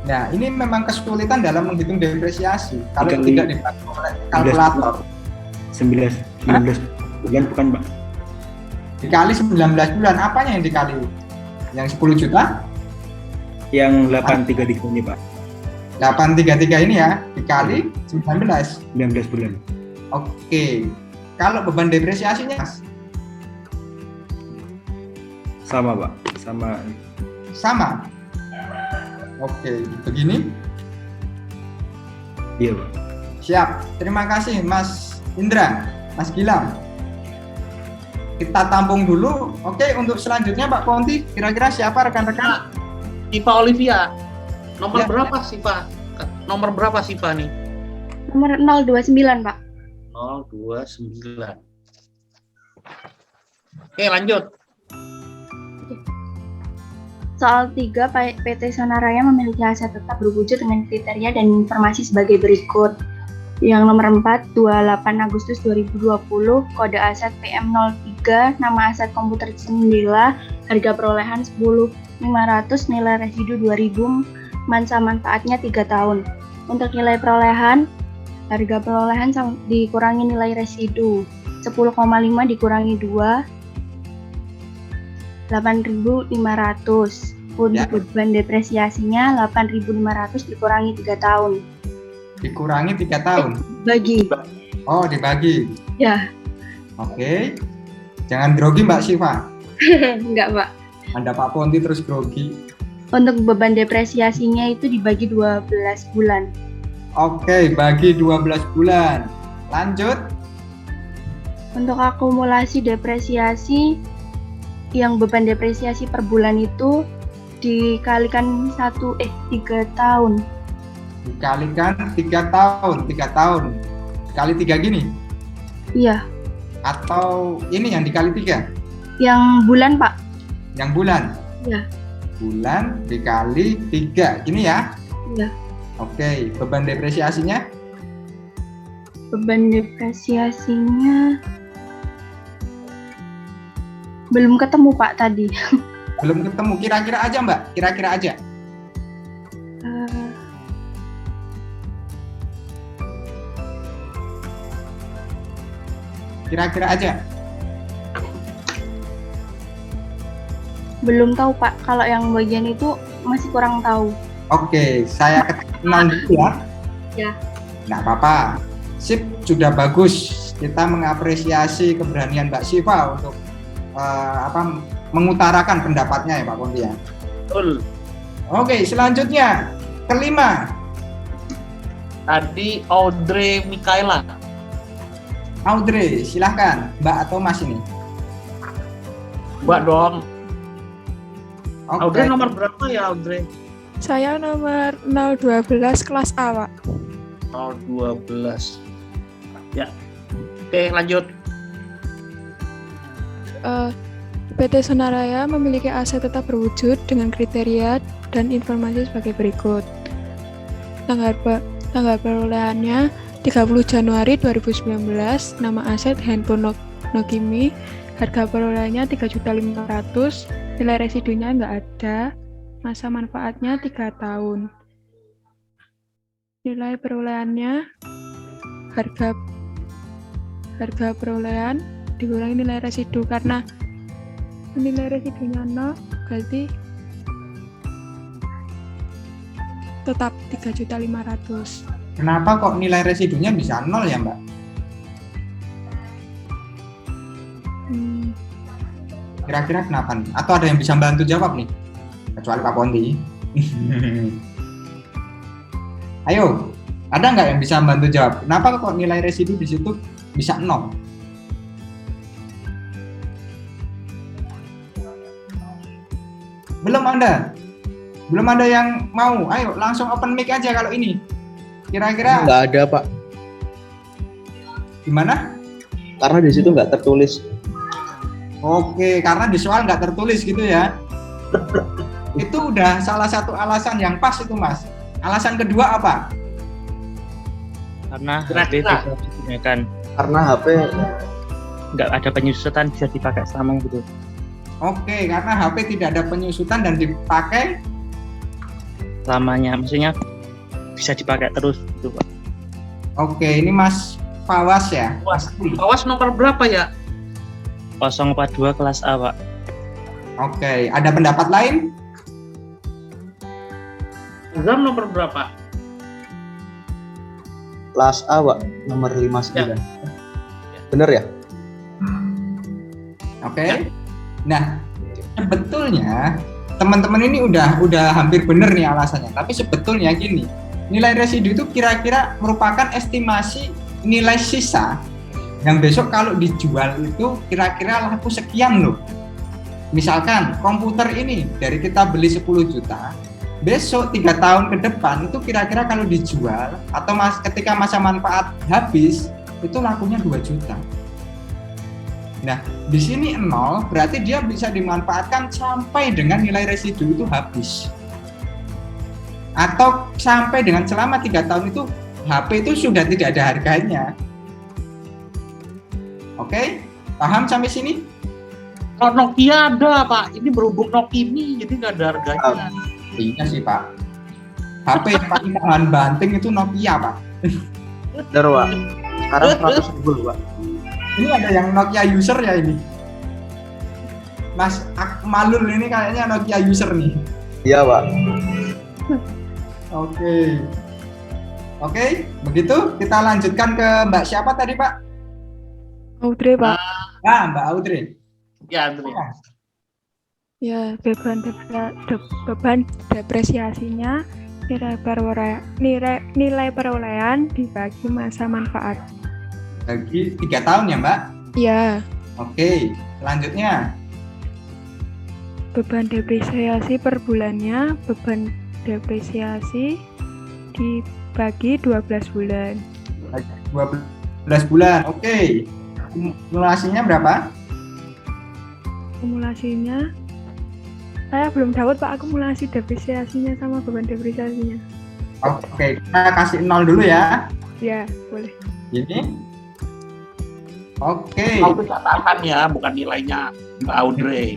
Nah, ini memang kesulitan dalam menghitung depresiasi. Kalau Dikali tidak dibantu oleh kalkulator. 19 bulan bukan Pak? Dikali 19 bulan, apanya yang dikali? Yang 10 juta? Yang 833 ini Pak. 833 ini ya, dikali 19 bulan. Oke. Kalau beban depresiasinya Mas? Sama Pak, Sama. Oke, begini. Iya Pak. Siap. Terima kasih Mas Indra, Mas Gilang. Kita tampung dulu. Oke, untuk selanjutnya Pak Ponti, kira-kira siapa rekan-rekan? Siva Olivia. Nomor Ya. berapa Siva? Nomor berapa Siva nih? Nomor 029, Pak. 029. Oke, lanjut. Soal 3, PT Sonaraya memiliki aset tetap berwujud dengan kriteria dan informasi sebagai berikut. Yang nomor 4, 28 Agustus 2020, kode aset PM03, nama aset komputer jendela, harga perolehan 10.500, nilai residu 2.000, masa manfaatnya 3 tahun. Untuk nilai perolehan, harga perolehan dikurangi nilai residu, 10,5 dikurangi 2, 8.500. Untuk beban depresiasinya 8.500 dikurangi 3 tahun. Dikurangi 3 tahun. Bagi. Oh, dibagi. Ya. Oke. Jangan grogi Mbak Siva. Enggak, Pak. Anda Pak Ponti terus grogi. Untuk beban depresiasinya itu dibagi 12 bulan. Oke, bagi 12 bulan. Lanjut. Untuk akumulasi depresiasi, yang beban depresiasi per bulan itu dikalikan 3 tahun. Dikalikan 3 tahun. 3 tahun. Kali 3 gini? Iya. Atau ini yang dikali 3? Yang bulan, Pak. Yang bulan? Iya. Bulan dikali 3. Gini ya? Iya. Oke, beban depresiasinya? Beban depresiasinya belum ketemu, Pak, tadi. Belum ketemu. Kira-kira aja Mbak, kira-kira aja. Kira-kira aja. Belum tahu, Pak. Kalau yang bagian itu masih kurang tahu. Oke, saya kenal dulu ya. Ya. Nggak apa-apa. Sip, sudah bagus. Kita mengapresiasi keberanian Mbak Siva untuk mengutarakan pendapatnya ya Pak Ponti ya. Betul. Oke, selanjutnya kelima. Tadi Audrey Mikaela. Audrey, silahkan Mbak atau Mas ini. Mbak dong. Oke. Audrey nomor berapa ya Audrey? Saya nomor 012 kelas A, Pak. 012. Ya. Oke, lanjut. PT Sonaraya memiliki aset tetap berwujud dengan kriteria dan informasi sebagai berikut. Tanggal perolehannya 30 Januari 2019, nama aset handphone Nokimi, harga perolehannya 3.500.000, nilai residunya nggak ada, masa manfaatnya 3 tahun. Nilai perolehannya harga perolehan dikurangi nilai residu, karena nilai residunya 0 berarti tetap 3.500.000. Kenapa kok nilai residunya bisa 0 ya Mbak? Kira-kira kenapa nih? Atau ada yang bisa bantu jawab nih? Kecuali Pak Ponti. Ayo, ada nggak yang bisa bantu jawab? Kenapa kok nilai residu di situ bisa 0? Belum ada yang mau. Ayo langsung open mic aja kalau ini. Kira-kira nggak ada Pak. Gimana? Karena di situ nggak tertulis. Oke, karena di soal nggak tertulis gitu ya. Itu udah salah satu alasan yang pas itu Mas. Alasan kedua apa? Karena HP bisa digunakan. Karena HP nggak ada penyusutan, bisa dipakai selama gitu. Oke, karena HP tidak ada penyusutan dan dipakai Lamanya, maksudnya bisa dipakai terus gitu Pak. Oke, ini Mas Fawas ya? Fawas nomor berapa ya? 042 kelas A Pak. Oke, ada pendapat lain? Azam nomor berapa? kelas A Pak, nomor 59. Bener ya? Oke. Nah, sebetulnya teman-teman ini udah hampir bener nih alasannya. Tapi sebetulnya gini, nilai residu itu kira-kira merupakan estimasi nilai sisa yang besok kalau dijual itu kira-kira laku sekian loh. Misalkan komputer ini dari kita beli 10 juta, besok 3 tahun ke depan itu kira-kira kalau dijual atau ketika masa manfaat habis itu lakunya 2 juta. Nah, di sini 0 berarti dia bisa dimanfaatkan sampai dengan nilai residu itu habis. Atau sampai dengan selama 3 tahun itu HP itu sudah tidak ada harganya. Oke? Paham sampai sini? Kalau Nokia ada, Pak. Ini berhubung Nokimi, jadi nggak ada harganya. Iya sih, Pak. HP yang paling tahan banting itu Nokia, Pak. Bener, Pak. Sekarang 100.000, Pak. Ini ada yang Nokia user ya ini. Mas Akmalul ini kayaknya Nokia user nih. Iya, Pak. Oke, begitu kita lanjutkan ke Mbak siapa tadi, Pak? Audrey, Pak. Mbak Audrey. Ya, Audrey. Ya, beban depresiasinya nilai perolehan dibagi masa manfaat. Bagi 3 tahun ya, Mbak? Iya. Oke, selanjutnya. Beban depresiasi per bulannya, beban depresiasi dibagi 12 bulan. 12 bulan, oke. Akumulasinya berapa? Akumulasinya, saya belum dapat, Pak, akumulasi depresiasinya sama beban depresiasinya. Oke, kita kasih 0 dulu ya. Ya, boleh. Ini. Oke. Itu catatan ya, bukan nilainya, Mbak Audrey.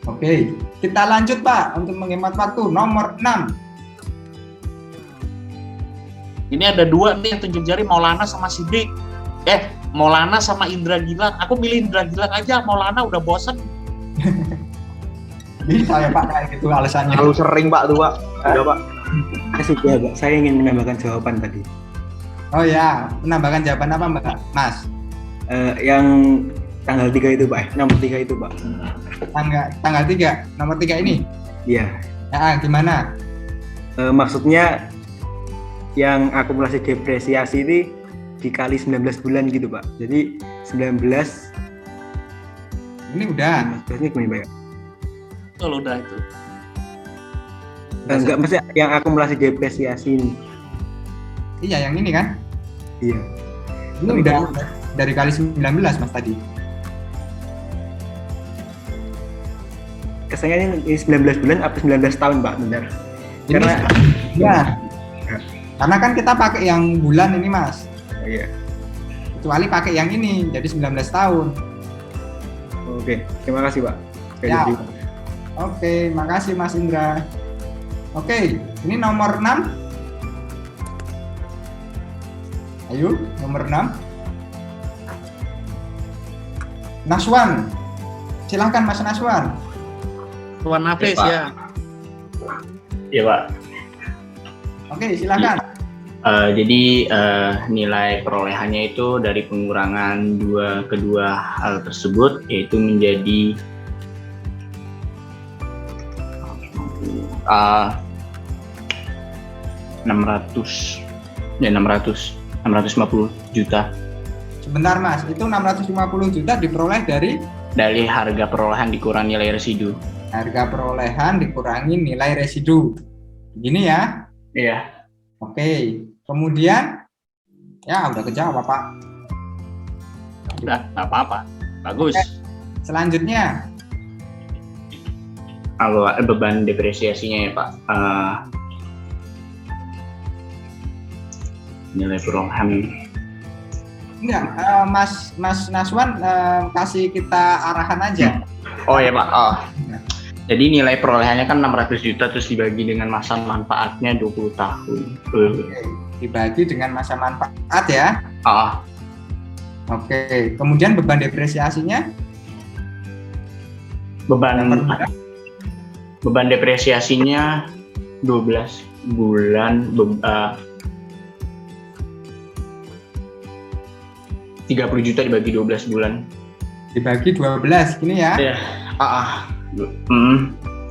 Oke, kita lanjut, Pak, untuk menghemat waktu. Nomor 6. Ini ada 2 nih yang tunjuk jari, Maulana sama Sidik. Maulana sama Indra Gilang. Aku milih Indra Gilang aja, Maulana udah bosen. Bisa ya, Pak, kayak gitu alasannya. Terlalu sering, Pak, tuh, Pak. Udah, Pak. Sudah, Pak. Saya ingin menambahkan jawaban tadi. Oh ya, menambahkan jawaban apa, Mbak? Mas? Yang tanggal 3 itu, Pak. Nomor 3 itu, Pak. Tanggal 3, nomor 3 ini? Iya. Gimana? Maksudnya yang akumulasi depresiasi ini dikali 19 bulan gitu, Pak. Jadi 19 ini udah. Ini gimana, Pak? Betul, udah itu. Enggak, maksudnya yang akumulasi depresiasi ini. Iya, yang ini kan? Iya. Ini udah dari kali 19, Mas, tadi. Kesannya ini 19 bulan apa 19 tahun, Pak? Benar. Karena kan kita pakai yang bulan ini, Mas. Oh iya. Kecuali pakai yang ini, jadi 19 tahun. Oke, terima kasih, Pak. Ya. Oke, makasih Mas Indra. Oke, ini nomor 6. Ayo, nomor 6. Naswan. Silahkan Mas Naswan. Tuan Hafiz ya. Iya, Pak. Oke, silakan. Jadi nilai perolehannya itu dari pengurangan kedua hal tersebut yaitu menjadi 650 juta. Sebentar, Mas, itu 650 juta diperoleh dari harga perolehan dikurangi nilai residu. Harga perolehan dikurangi nilai residu. Begini ya? Iya. Oke. Kemudian ya udah kejawab, Pak. Udah, nggak apa-apa. Bagus. Oke. Selanjutnya beban depresiasinya ya, Pak. Nilai perolehan. enggak, Mas Naswan kasih kita arahan aja. Oh ya, Pak. Jadi nilai perolehannya kan 600 juta terus dibagi dengan masa manfaatnya 20 tahun. Oke, dibagi dengan masa manfaat ya. Oke, kemudian beban depresiasinya? Beban depresiasinya 12 bulan 30 juta dibagi 12 bulan. Dibagi 12 gini ya? Iya.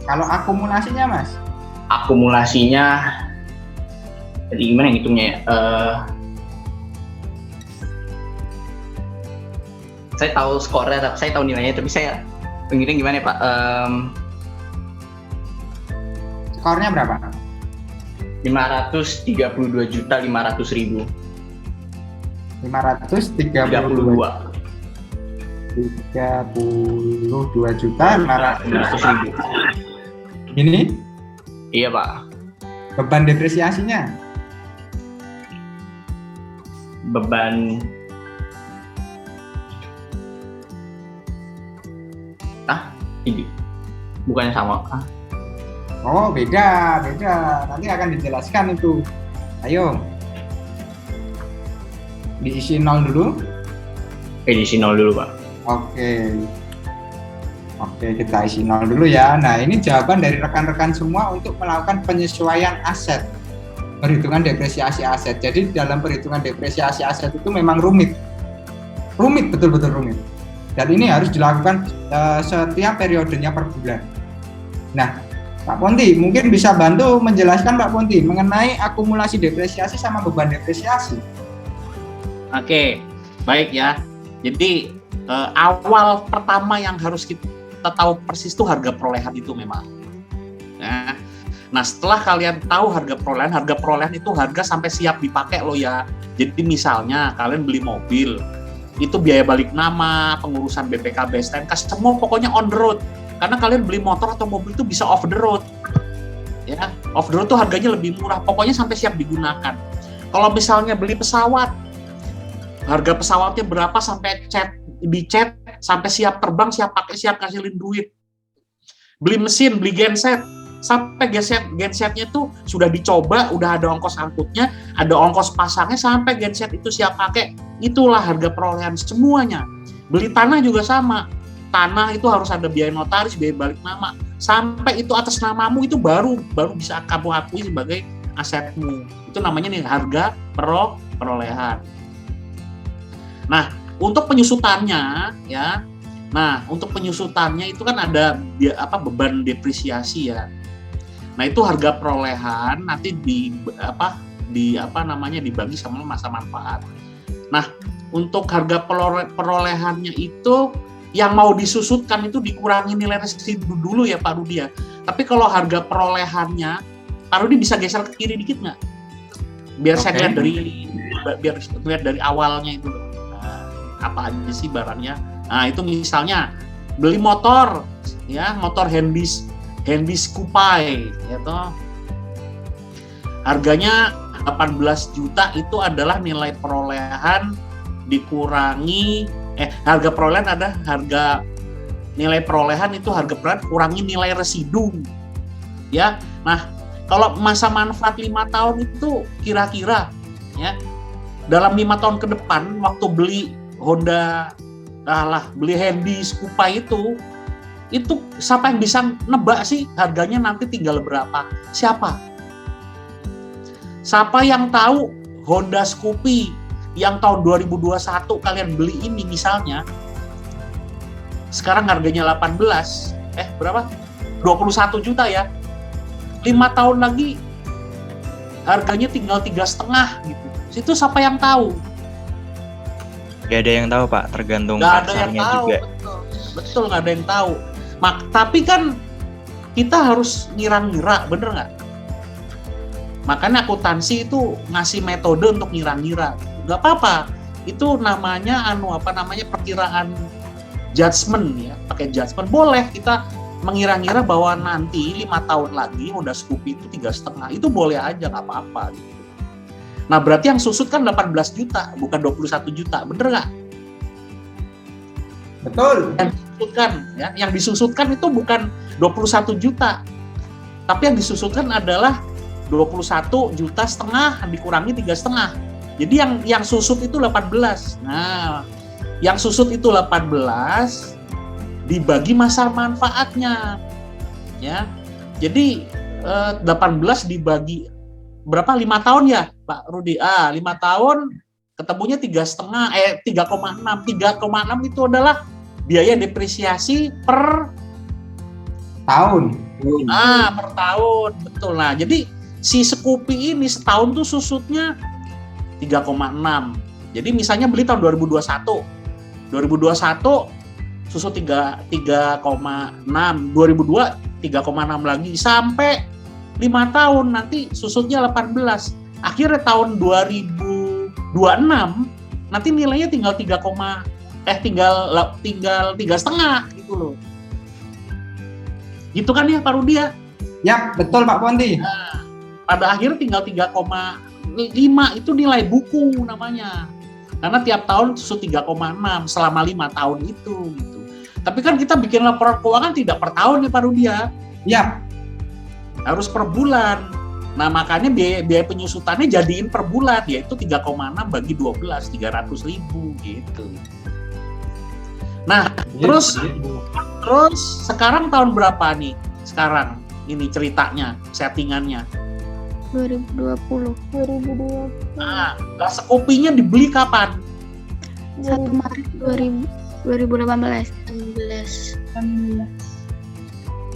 Kalau akumulasinya, Mas? Akumulasinya Jadi gimana ngitungnya ya? Saya tahu skornya, tapi saya tahu nilainya, tapi saya pengiring gimana ya Pak? Skornya berapa? 532.500.000. 532 juta 500.000. Ini? Iya Pak. Beban depresiasinya? Beban ini bukannya sama? Oh beda. Nanti akan dijelaskan itu. Ayo. Diisi 0 dulu. Diisi 0 dulu Pak. Oke, kita isi 0 dulu ya. Nah, ini jawaban dari rekan-rekan semua untuk melakukan penyesuaian aset. Perhitungan depresiasi aset. Jadi dalam perhitungan depresiasi aset itu memang rumit. Betul-betul rumit. Dan ini harus dilakukan setiap periodenya per bulan. Nah, Pak Ponti mungkin bisa bantu menjelaskan Pak Ponti mengenai akumulasi depresiasi sama beban depresiasi. Oke, baik ya. Jadi awal pertama yang harus kita tahu persis itu harga perolehan itu memang. Nah, setelah kalian tahu harga perolehan itu harga sampai siap dipakai loh ya. Jadi misalnya kalian beli mobil, itu biaya balik nama, pengurusan BPKB, STNK, semua pokoknya on the road. Karena kalian beli motor atau mobil itu bisa off the road. Ya, off the road tuh harganya lebih murah, pokoknya sampai siap digunakan. Kalau misalnya beli pesawat, harga pesawatnya berapa sampai dicet, sampai siap terbang, siap pakai, siap ngasilin duit. Beli mesin, beli genset, sampai gensetnya tuh sudah dicoba, udah ada ongkos angkutnya, ada ongkos pasangnya, sampai genset itu siap pakai. Itulah harga perolehan semuanya. Beli tanah juga sama. Tanah itu harus ada biaya notaris, biaya balik nama. Sampai itu atas namamu itu baru bisa kamu akui sebagai asetmu. Itu namanya nih harga perolehan. Nah, untuk penyusutannya ya. Nah, untuk penyusutannya itu kan ada beban depresiasi ya. Nah, itu harga perolehan nanti dibagi sama masa manfaat. Nah, untuk harga perolehannya itu yang mau disusutkan itu dikurangi nilai residu dulu ya Pak Rudi ya. Tapi kalau harga perolehannya, Pak Rudi bisa geser ke kiri dikit nggak? Biar saya lihat dari awalnya itu. Nah, apa aja sih barangnya? Nah, itu misalnya beli motor ya, motor Hendis Coupe ya toh. Harganya 18 juta itu adalah nilai perolehan dikurangi harga perolehan ada harga nilai perolehan itu harga perolehan kurangi nilai residu ya. Nah, kalau masa manfaat 5 tahun itu kira-kira ya dalam 5 tahun ke depan waktu beli beli Hendis Coupe itu siapa yang bisa nebak sih harganya nanti tinggal berapa? Siapa yang tahu Honda Scoopy yang tahun 2021 kalian beli ini misalnya sekarang harganya 21 juta ya. 5 tahun lagi harganya tinggal 3,5 gitu. Itu siapa yang tahu? Gak ada yang tahu Pak, tergantung pasarnya juga. Betul, gak ada yang tahu. Tapi kan kita harus ngira-ngira, bener nggak? Makanya akuntansi itu ngasih metode untuk ngira-ngira. Nggak apa-apa, itu namanya perkiraan judgement ya, pakai judgement. Boleh kita mengira-ngira bahwa nanti 5 tahun lagi Honda Scoopy itu 3,5, itu boleh aja, nggak apa-apa gitu. Nah, berarti yang susut kan 18 juta, bukan 21 juta, bener nggak? Betul. Yang disusutkan itu bukan 21 juta, tapi yang disusutkan adalah 21,5 juta dikurangi 3,5. Jadi yang susut itu 18. Nah, yang susut itu 18 dibagi masa manfaatnya. Ya. Jadi 18 dibagi berapa? 5 tahun ya, Pak Rudi? 5 tahun ketemunya 3,6. 3,6 itu adalah biaya depresiasi per tahun. Per tahun, betul. Nah, jadi si Scoopy ini setahun tuh susutnya 3,6. Jadi misalnya beli tahun 2021 susut 3,6, 2002 3,6 lagi sampai 5 tahun nanti susutnya 18. Akhirnya tahun 2026 nanti nilainya tinggal 3,5 gitu loh. Gitu kan ya Pak Rudi ya? Ya, betul Pak Ponti. Nah, pada akhirnya tinggal 3,5 itu nilai buku namanya. Karena tiap tahun susut 3,6 selama 5 tahun itu gitu. Tapi kan kita bikin laporan keuangan tidak per tahun ya Pak Rudi ya? Ya. Harus per bulan. Nah makanya biaya penyusutannya jadiin per bulan, yaitu 3,6 bagi 12, 300.000 gitu. Nah terus sekarang tahun berapa nih? Sekarang ini ceritanya, settingannya 2020. Nah, Scoopy-nya dibeli kapan? 1 Maret 2018.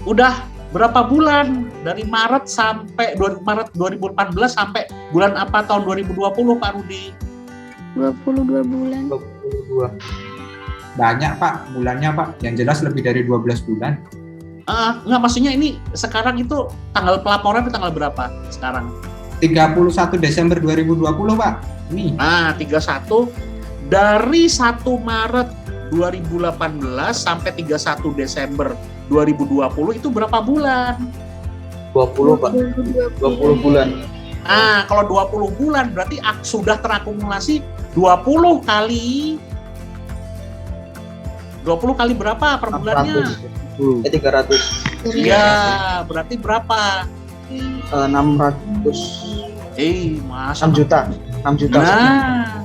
Udah berapa bulan? Dari Maret sampai Maret 2018 sampai bulan apa tahun 2020 Pak Rudi? 22 bulan. 22. Banyak Pak bulannya Pak, yang jelas lebih dari 12 bulan. Enggak, maksudnya ini sekarang itu tanggal pelaporan itu tanggal berapa sekarang? 31 Desember 2020 Pak. Nih. Nah 31 dari 1 Maret 2018 sampai 31 Desember 2020 itu berapa bulan? 20 Pak. 20 bulan. Nah kalau 20 bulan berarti sudah terakumulasi 20 kali berapa per bulannya? 300. Iya, berarti berapa? 600. Mas. 6 juta. 6 juta. Nah,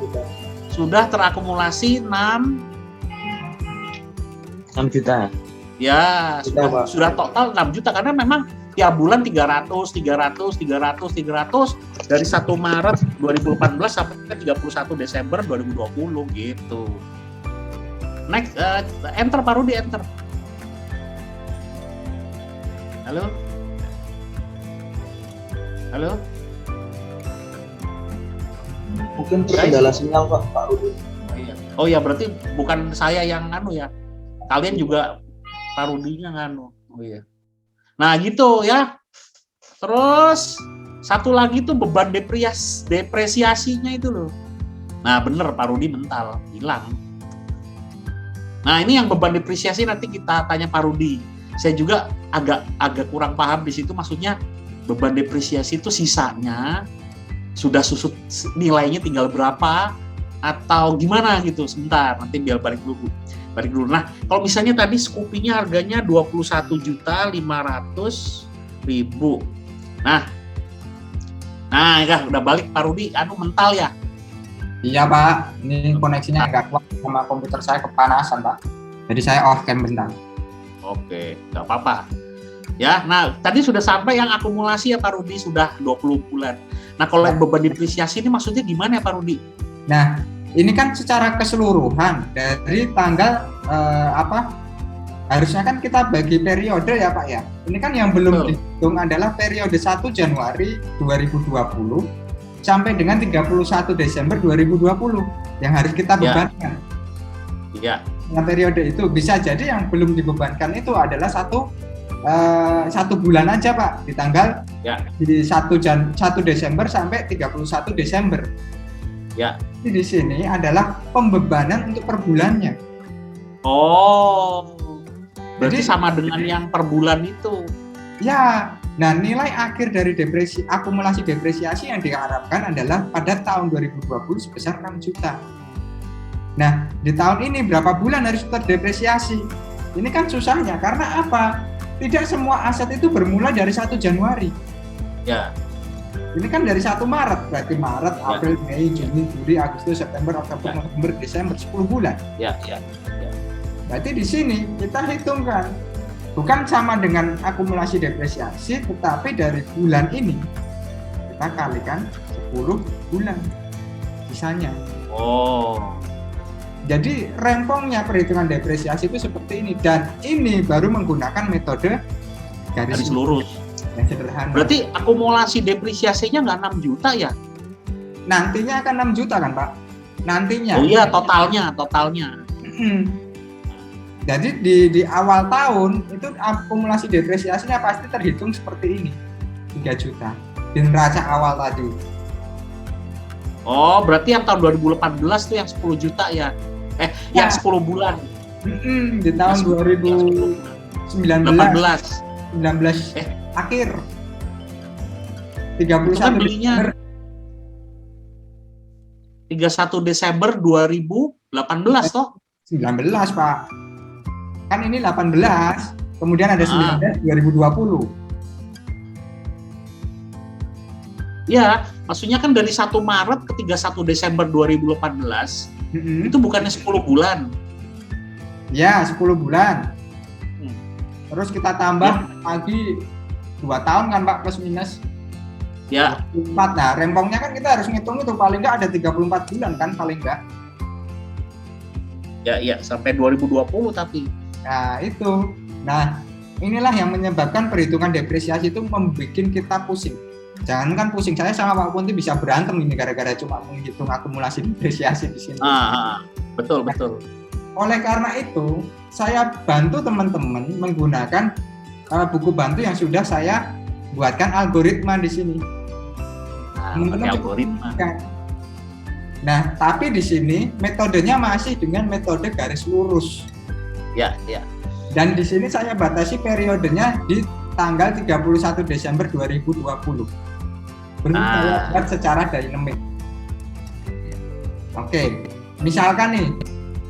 sudah terakumulasi 6 juta. Ya, sudah total 6 juta karena memang tiap bulan 300 dari 1 Maret 2018 sampai 31 Desember 2020 gitu. Next, enter Pak Rudi, enter. Halo? Mungkin terkendala sinyal Pak Rudi. Oh iya, berarti bukan saya yang nganu ya. Kalian juga Pak Rudinya nganu. Oh iya. Nah gitu ya. Terus satu lagi tuh beban depresiasinya itu loh. Nah bener Pak Rudi mental, hilang. Nah ini yang beban depresiasi nanti kita tanya Pak Rudi. Saya juga agak kurang paham di situ, maksudnya beban depresiasi itu sisanya sudah susut nilainya tinggal berapa atau gimana gitu. Sebentar, nanti biar balik dulu. Nah, kalau misalnya tadi Scoopy-nya harganya 21.500.000. Nah, ya udah balik Pak Rudi, mental ya. Iya Pak, ini koneksinya agak kuat sama komputer saya kepanasan Pak. Jadi saya off cam bentar. Oke, nggak apa-apa. Ya, nah tadi sudah sampai yang akumulasi ya Pak Rudi, sudah 20 bulan. Nah kalau yang beban depresiasi ini maksudnya gimana ya Pak Rudi? Nah, ini kan secara keseluruhan dari tanggal harusnya kan kita bagi periode ya Pak ya. Ini kan yang belum dihitung adalah periode 1 Januari 2020 sampai dengan 31 Desember 2020 yang harus kita bebankan. Iya. Nah, periode itu bisa jadi yang belum dibebankan itu adalah satu bulan aja Pak, di tanggal di 1 Desember sampai 31 Desember. Ya. Jadi di sini adalah pembebanan untuk per bulannya. Oh. Berarti sama dengan yang per bulan itu. Ya. Nah, nilai akhir dari akumulasi depresiasi yang diharapkan adalah pada tahun 2020 sebesar 6 juta. Nah, di tahun ini berapa bulan harus terdepresiasi? Ini kan susahnya, karena apa? Tidak semua aset itu bermula dari 1 Januari. Ya. Ini kan dari 1 Maret, berarti Maret, April, Mei, Juni, Juli, Agustus, September, Oktober, November, Desember, 10 bulan. Ya. Berarti di sini kita hitungkan, bukan sama dengan akumulasi depresiasi, tetapi dari bulan ini kita kalikan 10 bulan sisanya. Oh. Jadi rempongnya perhitungan depresiasi itu seperti ini, dan ini baru menggunakan metode garis lurus. yang sederhana. Berarti akumulasi depresiasinya nggak 6 juta ya? Nantinya akan 6 juta kan Pak? Nantinya. Oh iya, totalnya. Jadi di awal tahun itu akumulasi depresiasinya pasti terhitung seperti ini, 3 juta di neraca awal tadi. Oh, berarti yang tahun 2018 tuh yang 10 juta ya? Yang 10 bulan. Di tahun 2019 akhir 31 kan belinya 31 Desember 2018 toh? 19 Pak. Kan ini 18, kemudian ada 19 2020. Ya, maksudnya kan dari 1 Maret ke 31 Desember 2018 itu bukannya 10 bulan. Ya, 10 bulan. Terus kita tambah lagi 2 tahun kan Pak, plus minus. Ya. 4. Nah, rempongnya kan kita harus ngitung itu paling nggak ada 34 bulan kan paling nggak. Ya, sampai 2020 tapi. Nah, itu. Nah, inilah yang menyebabkan perhitungan depresiasi itu membuat kita pusing. Jangan kan pusing, saya sama Pak Punti bisa berantem ini gara-gara cuma menghitung akumulasi depresiasi di sini. Betul. Oleh karena itu, saya bantu teman-teman menggunakan buku bantu yang sudah saya buatkan algoritma di sini. Algoritma. Nah, tapi di sini metodenya masih dengan metode garis lurus. Ya. Dan di sini saya batasi periodenya di tanggal 31 Desember 2020. Saya buat secara dynamic. Oke, misalkan nih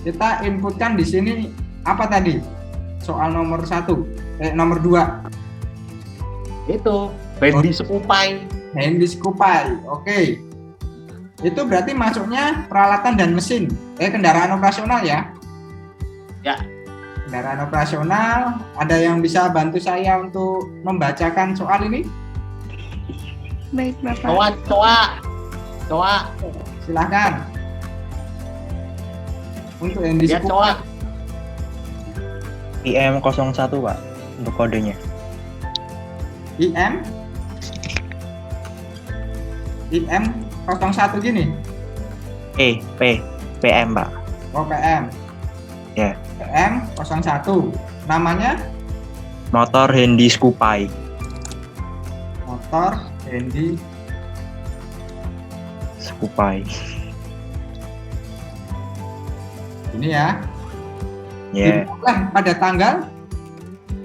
kita inputkan di sini apa tadi? Soal nomor 2. Itu Handy Skupai. Oke. Itu berarti masuknya peralatan dan mesin. Kendaraan operasional ya? Ya. Kendaraan operasional. Ada yang bisa bantu saya untuk membacakan soal ini? Baik, Bapak. Coba. Silahkan. Untuk Handy Skupai. IM01 Pak, untuk kodenya. IM01 gini? PM Pak. Oh, PM. Ya. PM01. Namanya? Motor Handy Skupai. Motor Handy Skupai. Ini ya. Ya. Pada tanggal?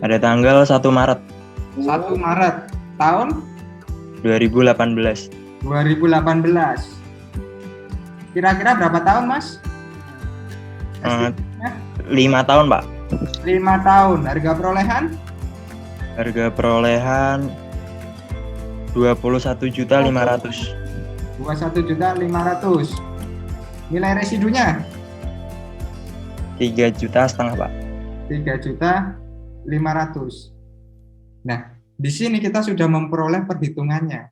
Pada tanggal 1 Maret. 1 Maret tahun 2018. Kira-kira berapa tahun, Mas? 5 tahun, Pak. 5 tahun. Harga perolehan? Harga perolehan 21.500.000. 21.500.000. Nilai residunya? 3,5 juta, Pak. 3.500.000. Nah, di sini kita sudah memperoleh perhitungannya.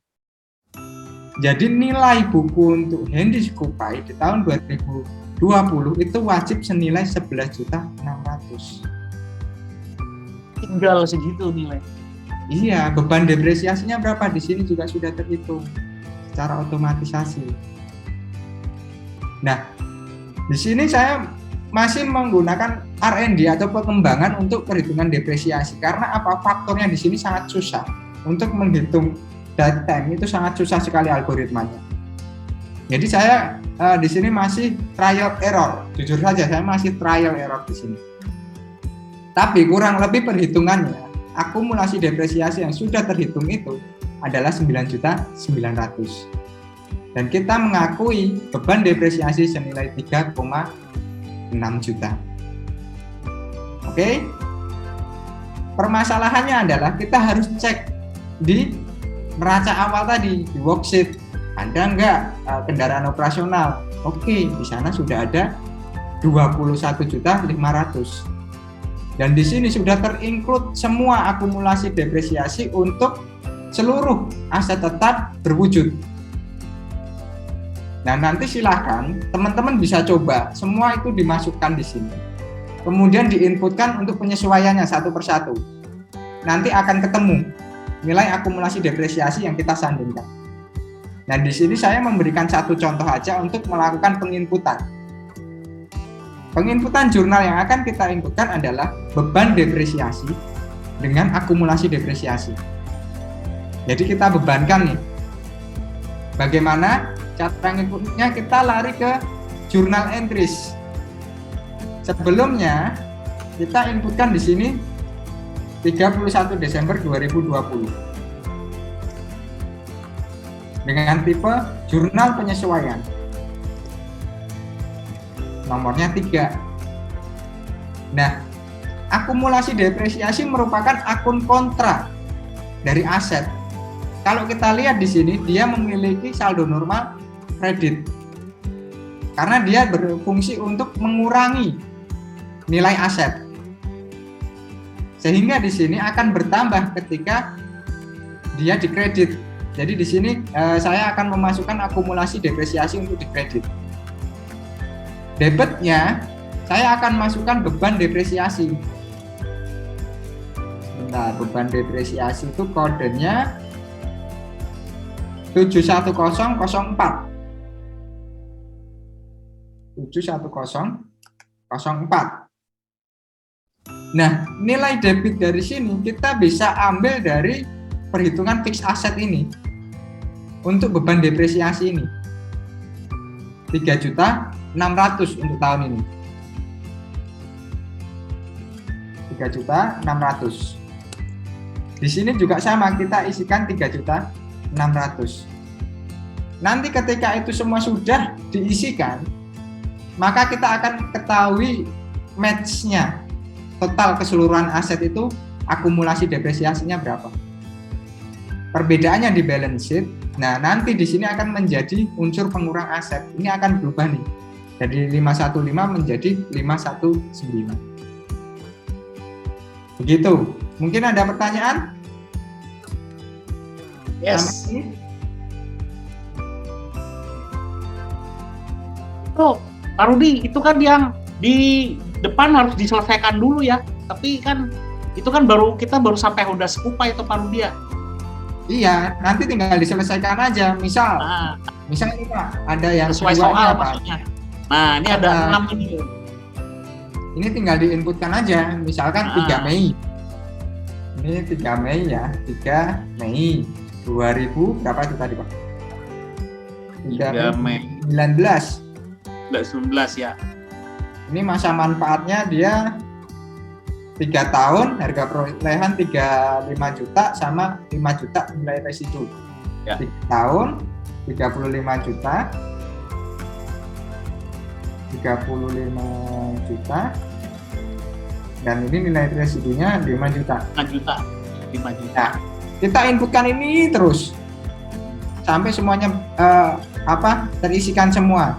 Jadi nilai buku untuk Handy Skupai di tahun 2020 itu wajib senilai 11.600.000. Tinggal segitu nilai. Iya, beban depresiasinya berapa di sini juga sudah terhitung secara otomatisasi. Nah, di sini saya masih menggunakan R&D atau pengembangan untuk perhitungan depresiasi karena apa? Faktornya di sini sangat susah untuk menghitung data itu, sangat susah sekali algoritmanya. Jadi saya di sini masih trial error, jujur saja saya masih trial error di sini. Tapi kurang lebih perhitungannya akumulasi depresiasi yang sudah terhitung itu adalah 9.900.000. Dan kita mengakui beban depresiasi senilai 3,6 juta. Oke. Permasalahannya adalah kita harus cek di neraca awal tadi, di worksheet. Ada nggak kendaraan operasional? Oke, di sana sudah ada 21.500.000. Dan di sini sudah terinclude semua akumulasi depresiasi untuk seluruh aset tetap berwujud. Nah, nanti silakan teman-teman bisa coba semua itu dimasukkan di sini. Kemudian diinputkan untuk penyesuaiannya satu persatu. Nanti akan ketemu nilai akumulasi depresiasi yang kita sandingkan. Nah, di sini saya memberikan satu contoh aja untuk melakukan penginputan. Penginputan jurnal yang akan kita inputkan adalah beban depresiasi dengan akumulasi depresiasi. Jadi kita bebankan nih. Bagaimana cara inputnya? Kita lari ke jurnal entries. Sebelumnya kita inputkan di sini 31 Desember 2020 dengan tipe jurnal penyesuaian. Nomornya 3. Nah, akumulasi depresiasi merupakan akun kontra dari aset. Kalau kita lihat di sini, dia memiliki saldo normal kredit. Karena dia berfungsi untuk mengurangi nilai aset. Sehingga di sini akan bertambah ketika dia dikredit. Jadi di sini saya akan memasukkan akumulasi depresiasi untuk dikredit. Debitnya saya akan masukkan beban depresiasi. Bentar, beban depresiasi itu kodenya 71004. 71004. Nah, nilai debit dari sini kita bisa ambil dari perhitungan fixed asset ini untuk beban depresiasi ini 3.600.000 untuk tahun ini. 3.600.000. Di sini juga sama, kita isikan 3.600.000. Nanti ketika itu semua sudah diisikan, maka kita akan ketahui match-nya. Total keseluruhan aset itu akumulasi depresiasinya berapa. Perbedaannya di balance sheet. Nah, nanti di sini akan menjadi unsur pengurang aset. Ini akan berubah nih. Dari 515 menjadi 519. Begitu. Mungkin ada pertanyaan? Yes. Tuh, Pak Rudi, itu kan yang di depan harus diselesaikan dulu ya. Tapi kan itu kan kita baru sampai Honda Scupa itu, Pak Rudi ya. Iya, nanti tinggal diselesaikan aja. Misal ini Pak, ada yang sesuai soal maksudnya. Nah, ini ada 6 ini. Ini tinggal diinputkan aja. Misalkan 3 Mei. Ini 3 Mei ya. 3 Mei 2000 berapa itu tadi, Pak? 3 Mei 19 ya. Ini masa manfaatnya dia 3 tahun, harga perolehan 35 juta sama 5 juta nilai residu. Ya. 3 tahun 35 juta. 35 juta. Dan ini nilai residunya 5 juta. 5 juta. Nah, kita inputkan ini terus sampai semuanya terisikan semua.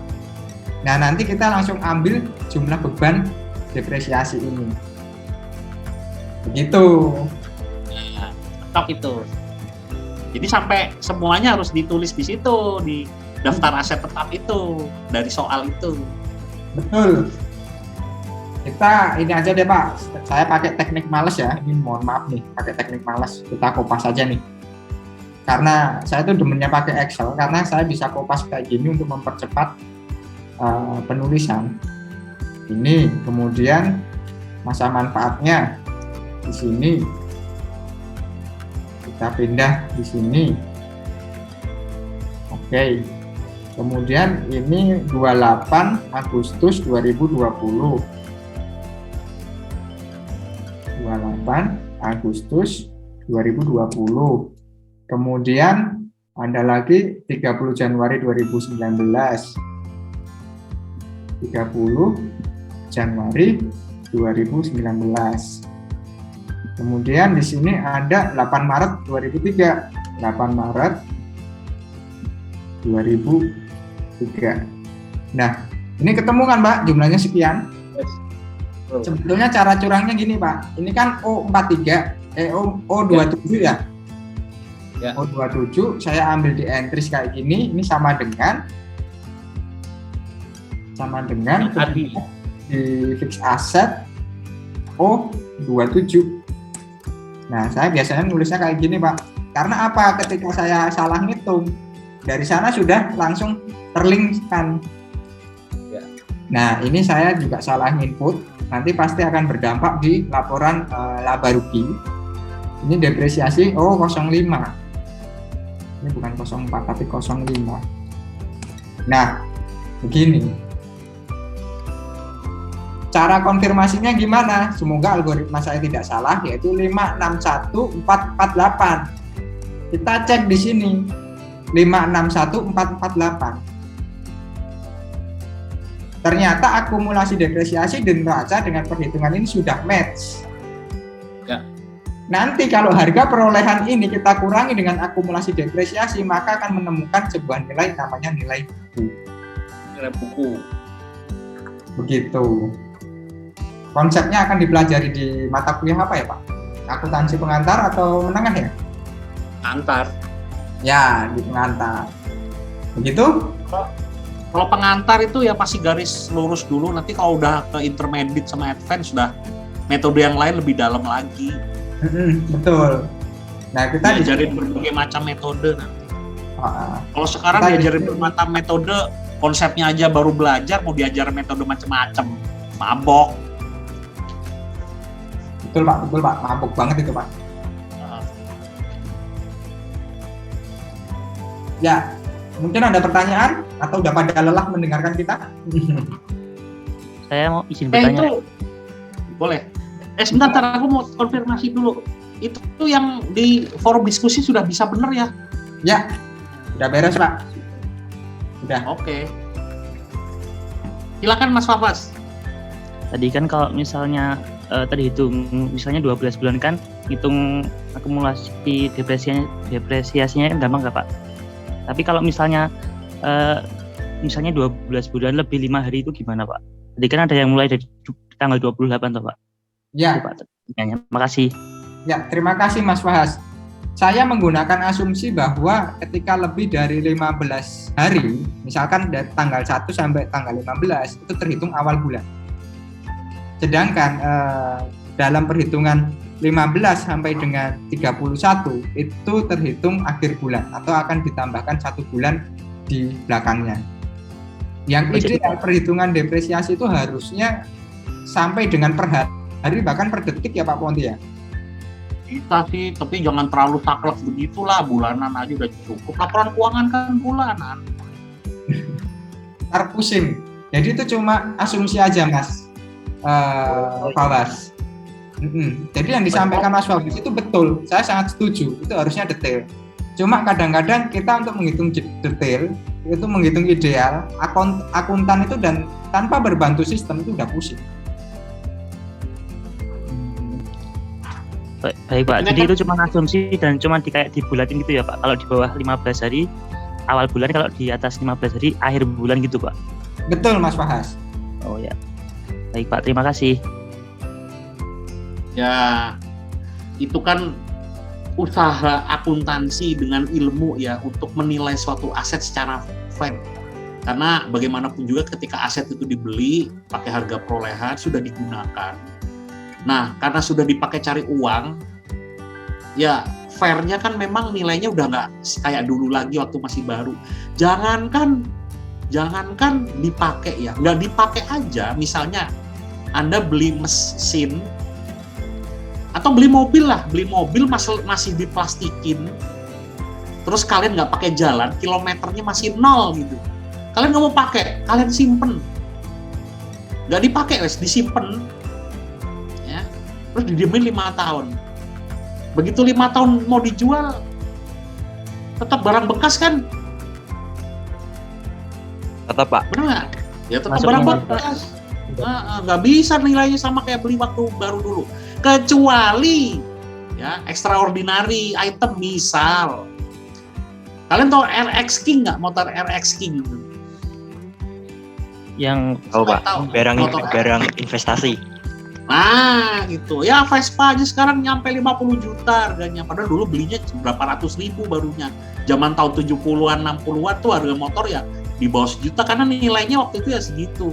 Nah, nanti kita langsung ambil jumlah beban depresiasi ini. Begitu. Nah, tetap itu. Jadi sampai semuanya harus ditulis di situ, di daftar aset tetap itu, dari soal itu. Betul. Kita ini aja deh, Pak. Saya pakai teknik males ya. Ini mohon maaf nih, pakai teknik males. Kita kopas aja nih. Karena saya tuh demennya pakai Excel, karena saya bisa kopas kayak gini untuk mempercepat penulisan. Ini kemudian masa manfaatnya di sini. Kita pindah di sini. Oke. Kemudian ini 28 Agustus 2020. 28 Agustus 2020. Kemudian ada lagi 30 Januari 2019. 30 Januari 2019. Kemudian di sini ada 8 Maret 2003. 8 Maret 2003. Nah, ini ketemu kan, Pak, jumlahnya sekian. Sebetulnya cara curangnya gini, Pak. Ini kan O43, O27 ya. Ya. O27 saya ambil di entries kayak gini, ini sama dengan tadi di fixed asset O27. Nah, saya biasanya nulisnya kayak gini, Pak. Karena apa? Ketika saya salah ngitung, dari sana sudah langsung terlinkkan. Ya. Nah, ini saya juga salah input, nanti pasti akan berdampak di laporan laba rugi. Ini depresiasi 05. Ini bukan 04 tapi 05. Nah, begini. Cara konfirmasinya gimana? Semoga algoritma saya tidak salah, yaitu 561448. Kita cek di sini. 561448. Ternyata akumulasi depresiasi dan neraca dengan perhitungan ini sudah match. Ya. Nanti kalau harga perolehan ini kita kurangi dengan akumulasi depresiasi, maka akan menemukan sebuah nilai namanya nilai buku. Nilai buku. Begitu. Konsepnya akan dipelajari di mata kuliah apa ya Pak? Akuntansi pengantar atau menengah ya? Antar. Ya, di pengantar. Begitu? Kalau pengantar itu ya pasti garis lurus dulu, nanti kalau udah ke intermediate sama advance sudah metode yang lain lebih dalam lagi. Betul. Nah, kita diajarin berbagai macam metode nanti. Kalau sekarang diajarin bermacam metode, konsepnya aja baru belajar, mau diajar metode macam-macam, mabok. Betul Pak, mabuk banget itu Pak. Ya, mungkin ada pertanyaan atau udah pada lelah mendengarkan kita? Saya mau izin bertanya. Itu boleh. Sebentar, aku mau konfirmasi dulu. Itu yang di forum diskusi sudah bisa benar ya? Ya, udah beres Pak. Udah. Oke. Silakan Mas Fafas. Tadi kan kalau misalnya terhitung misalnya 12 bulan kan hitung akumulasi depresiasinya kan gampang nggak Pak? Tapi kalau misalnya 12 bulan lebih 5 hari itu gimana Pak? Tadi kan ada yang mulai dari tanggal 28 toh Pak? Ya. Pak, terima kasih. Ya, terima kasih Mas Fahas. Saya menggunakan asumsi bahwa ketika lebih dari 15 hari, misalkan dari tanggal 1 sampai tanggal 15, itu terhitung awal bulan. Sedangkan dalam perhitungan 15 sampai dengan 31 itu terhitung akhir bulan atau akan ditambahkan 1 bulan di belakangnya. Yang ideal perhitungan depresiasi itu harusnya sampai dengan per hari bahkan per detik ya Pak Ponti ya? Bisa sih, tapi jangan terlalu saklek begitulah, bulanan aja udah cukup. Laporan keuangan kan bulanan. Ntar pusing. Jadi itu cuma asumsi aja Mas Fawaz. Jadi yang disampaikan Mas Fawaz itu betul, saya sangat setuju, itu harusnya detail. Cuma kadang-kadang kita untuk menghitung detail, itu menghitung ideal, akuntan itu dan tanpa berbantu sistem itu udah pusing. Baik Pak, jadi itu cuma asumsi dan cuma kayak dibulatin gitu ya Pak. Kalau di bawah 15 hari awal bulan, kalau di atas 15 hari akhir bulan gitu Pak. Betul Mas Fahas. Oh ya. Baik Pak, terima kasih. Ya, itu kan usaha akuntansi dengan ilmu ya untuk menilai suatu aset secara fair. Karena bagaimanapun juga ketika aset itu dibeli pakai harga perolehan sudah digunakan. Nah, karena sudah dipakai cari uang, ya fairnya kan memang nilainya udah nggak kayak dulu lagi waktu masih baru. Jangankan dipakai ya, nggak dipakai aja. Misalnya Anda beli mesin atau beli mobil masih diplastikin, terus kalian nggak pakai jalan, kilometernya masih 0 gitu. Kalian nggak mau pakai, kalian simpen, nggak dipakai wes, disimpen. Terus didiemin 5 tahun. Begitu 5 tahun mau dijual, tetap barang bekas kan? Tetap Pak. Benar nggak? Ya tetap barang bekas. Nggak bisa nilainya sama kayak beli waktu baru dulu. Kecuali ya extraordinary item, misal kalian tahu RX King nggak? Motor RX King yang Pak, barang investasi. Nah gitu ya, Vespa aja sekarang nyampe 50 juta harganya, padahal dulu belinya berapa ratus ribu barunya. Zaman tahun 70-an 60-an tuh harga motor ya di bawah sejuta karena nilainya waktu itu ya segitu.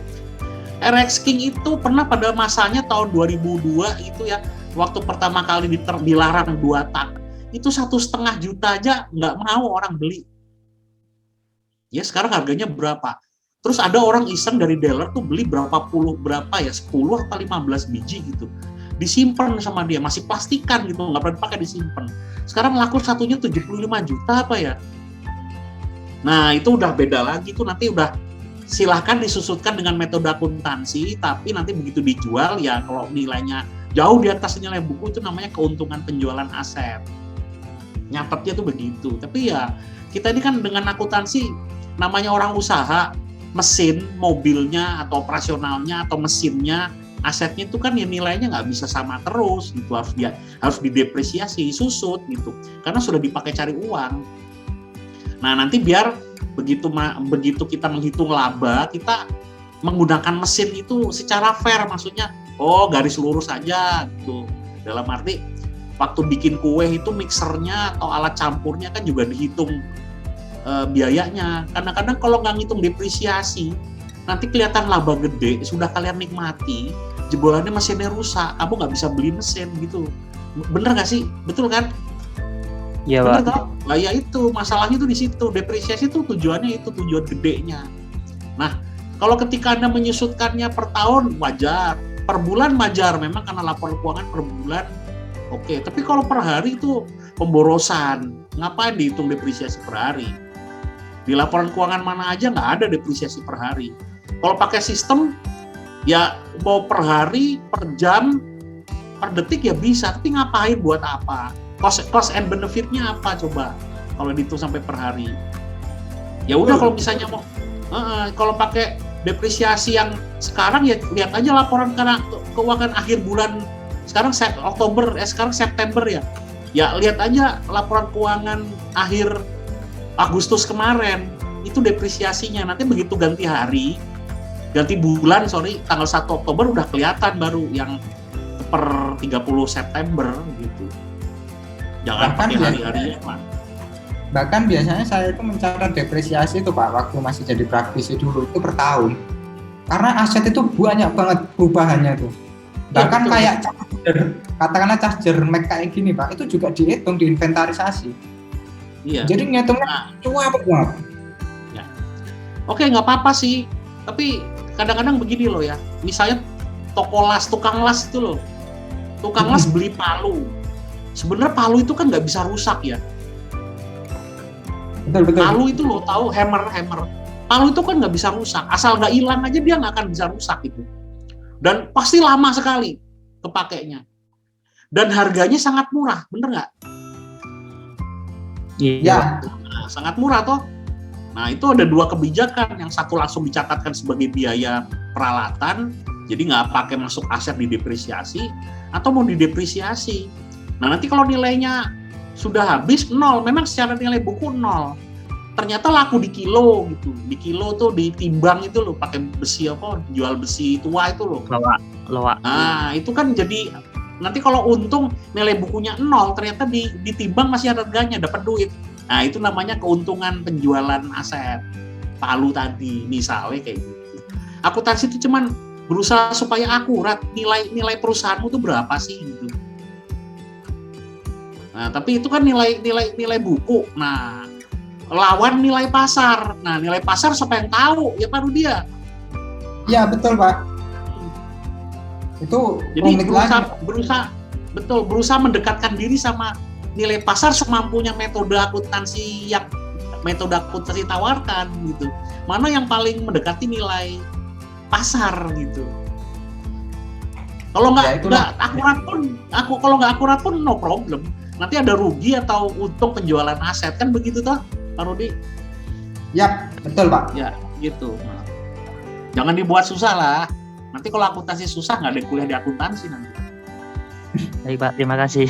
RX King itu pernah pada masanya tahun 2002 itu ya, waktu pertama kali dilarang 2 tak, itu 1,5 juta aja nggak mau orang beli. Ya sekarang harganya berapa? Terus ada orang iseng dari dealer tuh beli berapa 10 apa 15 biji gitu. Disimpan sama dia, masih plastikan gitu, nggak pernah dipakai, disimpan. Sekarang laku satunya 75 juta apa ya? Nah itu udah beda lagi tuh, nanti udah silahkan disusutkan dengan metode akuntansi, tapi nanti begitu dijual ya kalau nilainya jauh di atas nilai buku itu namanya keuntungan penjualan aset. Nyatetnya tuh begitu. Tapi ya kita ini kan dengan akuntansi namanya orang usaha, mesin, mobilnya atau operasionalnya atau mesinnya, asetnya itu kan ya nilainya nggak bisa sama terus gitu, harus didepresiasi, susut gitu, karena sudah dipakai cari uang. Nah nanti biar begitu kita menghitung laba, kita menggunakan mesin itu secara fair, maksudnya garis lurus aja gitu. Dalam arti waktu bikin kue itu mixernya atau alat campurnya kan juga dihitung biayanya. Kadang-kadang kalau nggak ngitung depresiasi, nanti kelihatan laba gede, sudah kalian nikmati, jebolannya mesinnya rusak, kamu nggak bisa beli mesin gitu. Bener nggak sih? Betul kan? Iya, Pak. Pak. Nah ya itu, masalahnya itu di situ. Depresiasi itu tujuannya itu, tujuan gedenya. Nah, kalau ketika Anda menyusutkannya per tahun, wajar. Per bulan wajar, memang karena laporan keuangan per bulan. Oke, tapi kalau per hari itu pemborosan. Ngapain dihitung depresiasi per hari? Di laporan keuangan mana aja nggak ada depresiasi per hari. Kalau pakai sistem, ya mau per hari, per jam, per detik ya bisa. Tapi ngapain, buat apa? Cost and benefit-nya apa coba? Kalau dihitung sampai per hari. Ya udah kalau misalnya mau, kalau pakai depresiasi yang sekarang ya lihat aja laporan keuangan akhir bulan. Sekarang sekarang September ya. Ya lihat aja laporan keuangan akhir Agustus kemarin, itu depresiasinya. Nanti begitu ganti bulan, tanggal 1 Oktober udah kelihatan baru yang per 30 September gitu. Jangan pakai hari-harinya, Pak. Bahkan biasanya saya itu mencatat depresiasi itu Pak, waktu masih jadi praktisi dulu itu per tahun. Karena aset itu banyak banget perubahannya tuh. Bahkan ya, kayak katakanlah charger Mac kayak gini Pak, itu juga dihitung, diinventarisasi. Iya. Jadi ngitungnya cuap banget. Ya. Oke, nggak apa-apa sih. Tapi kadang-kadang begini loh ya. Misalnya tukang las itu loh. Tukang las beli palu. Sebenarnya palu itu kan nggak bisa rusak ya. Betul. Palu itu loh, tahu hammer. Palu itu kan nggak bisa rusak. Asal nggak hilang aja dia nggak akan bisa rusak itu. Dan pasti lama sekali kepakainya. Dan harganya sangat murah, bener nggak? Iya. Nah, sangat murah toh. Nah itu ada dua kebijakan, yang satu langsung dicatatkan sebagai biaya peralatan, jadi nggak pakai masuk aset didepresiasi, atau mau didepresiasi. Nah nanti kalau nilainya sudah habis 0, memang secara nilai buku 0, ternyata laku di kilo gitu. Di kilo tuh ditimbang itu loh, pakai besi jual besi tua itu loh. Loa. Nah itu kan jadi nanti kalau untung nilai bukunya 0, ternyata ditimbang masih ada harganya, dapat duit. Nah itu namanya keuntungan penjualan aset palu tadi, misalnya kayak gitu. Akuntansi itu cuman berusaha supaya akurat, nilai perusahaanmu itu berapa sih gitu. Nah tapi itu kan nilai buku. Nah lawan nilai pasar. Nah nilai pasar siapa yang tahu? Ya Pak Rudia. Ya betul Pak. Itu jadi berusaha mendekatkan diri sama nilai pasar semampunya metode akuntansi tawarkan gitu. Mana yang paling mendekati nilai pasar gitu. Kalau nggak akurat pun no problem. Nanti ada rugi atau untung penjualan aset kan begitu toh, Pak Rudi? Ya betul Pak. Ya gitu. Nah, jangan dibuat susah lah. Nanti kalau akuntansi susah, nggak ada kuliah di akuntansi nanti. Baik Pak, terima kasih.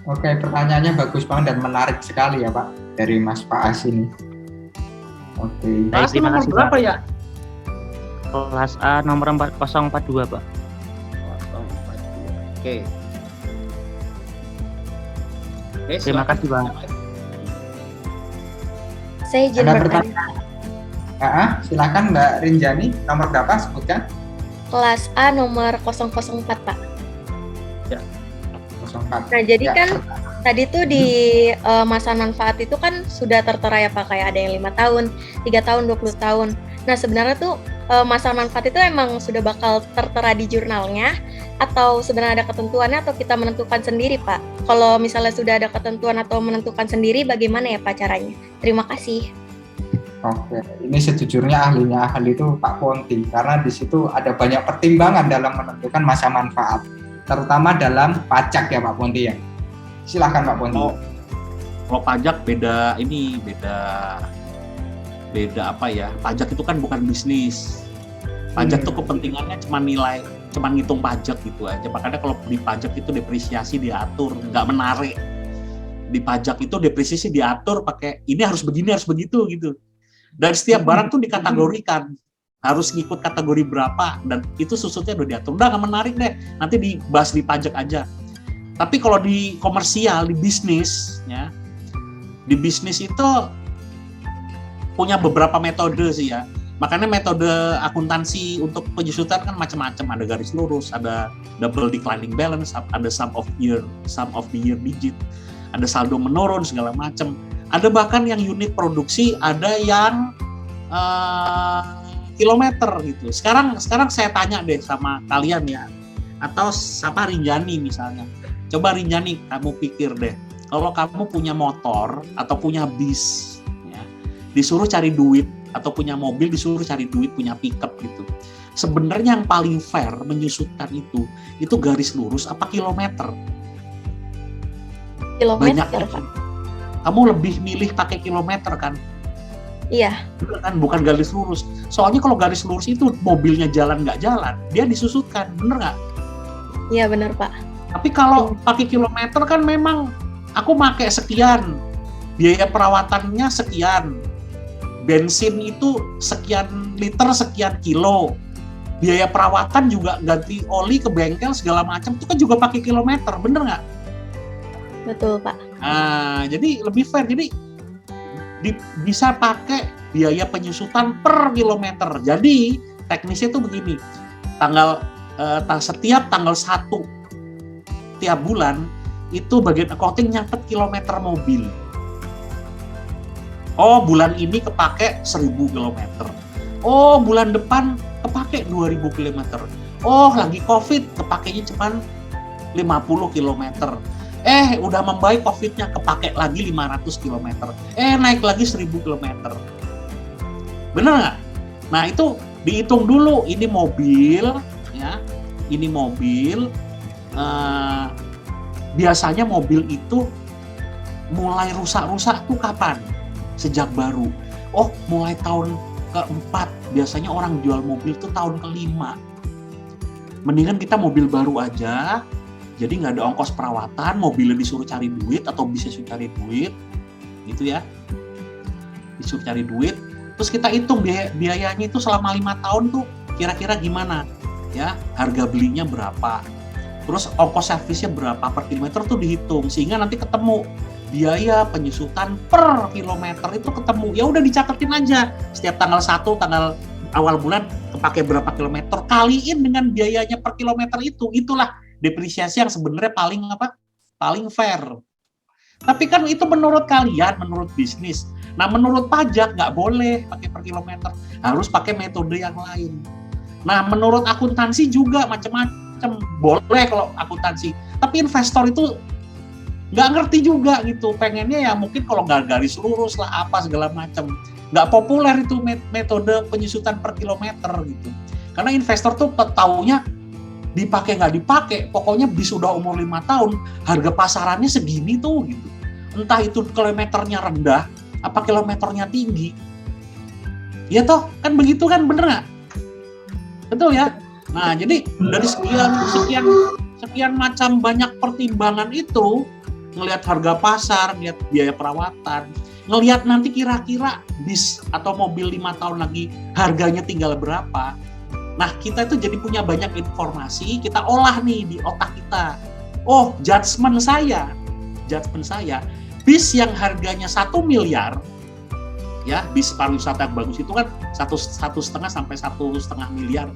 Oke, pertanyaannya bagus banget dan menarik sekali ya Pak, dari Mas Paas ini. Oke. Paas nomor berapa ya? Kelas A nomor 4042 Pak. 042. Oke. Terima kasih Pak. Saya izin bertanya. Silakan Mbak Rinjani, nomor berapa sebutkan? Kelas A nomor 004 Pak. Ya. 004. Nah, jadi Ya. kan tadi tuh di masa manfaat itu kan sudah tertera ya Pak, kayak ada yang 5 tahun, 3 tahun, 20 tahun. Nah, sebenarnya tuh masa manfaat itu emang sudah bakal tertera di jurnalnya atau sebenarnya ada ketentuannya atau kita menentukan sendiri Pak? Kalau misalnya sudah ada ketentuan atau menentukan sendiri, bagaimana ya Pak caranya? Terima kasih. Oke, ini sejujurnya ahlinya ahli itu Pak Ponti, karena di situ ada banyak pertimbangan dalam menentukan masa manfaat, terutama dalam pajak ya Pak Ponti ya. Silahkan Pak Ponti. Kalau pajak beda apa ya? Pajak itu kan bukan bisnis. Pajak itu kepentingannya cuma nilai, cuma ngitung pajak gitu aja. Makanya kalau di pajak itu depresiasi diatur, nggak menarik. Di pajak itu depresiasi diatur pakai ini harus begini, harus begitu gitu. Dan setiap barang tuh dikategorikan, harus ngikut kategori berapa, dan itu susutnya udah diatur. Udah nggak menarik deh, nanti dibahas di pajak aja. Tapi kalau di komersial, di bisnis, ya, di bisnis itu punya beberapa metode sih ya. Makanya metode akuntansi untuk penyusutan kan macam-macam. Ada garis lurus, ada double declining balance, ada sum of the year digit, ada saldo menurun segala macam. Ada bahkan yang unit produksi, ada yang kilometer gitu. Sekarang saya tanya deh sama kalian ya, atau sama Rinjani misalnya. Coba Rinjani, kamu pikir deh, kalau kamu punya motor atau punya bis, ya, disuruh cari duit, atau punya mobil disuruh cari duit, punya pickup gitu. Sebenarnya yang paling fair menyusutkan itu garis lurus apa kilometer? Kilometer, banyak Pak. Kamu lebih milih pakai kilometer kan? Iya. Kan bukan garis lurus. Soalnya kalau garis lurus itu mobilnya jalan nggak jalan, dia disusutkan, bener nggak? Iya bener Pak. Tapi kalau pakai kilometer kan memang aku pakai sekian, biaya perawatannya sekian, bensin itu sekian liter sekian kilo, biaya perawatan juga ganti oli ke bengkel segala macam itu kan juga pakai kilometer, bener nggak? Betul Pak. Nah, jadi lebih fair. Jadi bisa pakai biaya penyusutan per kilometer. Jadi teknisnya itu begini, setiap tanggal 1 tiap bulan itu bagian accounting nyatet kilometer mobil. Oh, bulan ini kepake 1000 km. Oh, bulan depan kepake 2000 km. Oh, lagi COVID kepakenya cuma 50 km. Udah membaik COVID-nya, kepake lagi 500 km. Naik lagi 1000 km. Bener nggak? Nah, itu dihitung dulu. Ini mobil, ya. Ini mobil. Biasanya mobil itu mulai rusak-rusak tuh kapan? Sejak baru. Oh, mulai tahun ke-4. Biasanya orang jual mobil tuh tahun ke-5. Mendingan kita mobil baru aja. Jadi nggak ada ongkos perawatan, mobilnya disuruh cari duit atau bisa disuruh cari duit, gitu ya. Disuruh cari duit, terus kita hitung biayanya itu selama 5 tahun tuh kira-kira gimana, ya, harga belinya berapa, terus ongkos servisnya berapa per kilometer tuh dihitung, sehingga nanti ketemu biaya penyusutan per kilometer itu ketemu. Ya udah dicatetin aja, setiap tanggal 1, tanggal awal bulan kepake berapa kilometer, kaliin dengan biayanya per kilometer itu, itulah depresiasi yang sebenarnya paling fair. Tapi kan itu menurut kalian, menurut bisnis. Nah, menurut pajak nggak boleh pakai per kilometer, harus pakai metode yang lain. Nah, menurut akuntansi juga macam-macam, boleh kalau akuntansi. Tapi investor itu nggak ngerti juga gitu, pengennya ya mungkin kalau nggak garis lurus lah apa segala macam. Nggak populer itu metode penyusutan per kilometer gitu. Karena investor tuh taunya dipakai nggak dipakai, pokoknya bis udah umur 5 tahun, harga pasarannya segini tuh gitu. Entah itu kilometernya rendah, apa kilometernya tinggi. Ya toh, kan begitu kan, bener nggak? Betul ya? Nah, jadi dari sekian macam banyak pertimbangan itu, ngelihat harga pasar, ngelihat biaya perawatan, ngelihat nanti kira-kira bis atau mobil 5 tahun lagi harganya tinggal berapa. Nah, kita itu jadi punya banyak informasi, kita olah nih di otak kita. Oh, judgement saya, bis yang harganya 1 miliar, ya, bis pariwisata yang bagus itu kan 1,5 sampai 1,5 miliar.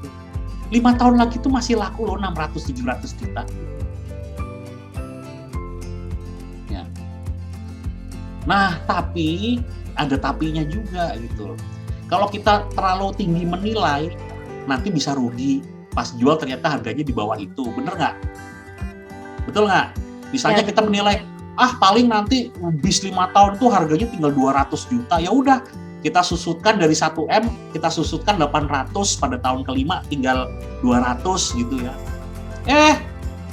5 tahun lagi itu masih laku loh 600-700 juta. Nah, tapi ada tapinya juga gitu loh. Kalau kita terlalu tinggi menilai, nanti bisa rugi. Pas jual ternyata harganya di bawah itu, bener nggak? Betul nggak? Misalnya kita menilai, paling nanti bis 5 tahun tuh harganya tinggal 200 juta. Ya udah, kita susutkan dari 1M, kita susutkan 800 pada tahun kelima tinggal 200 gitu ya.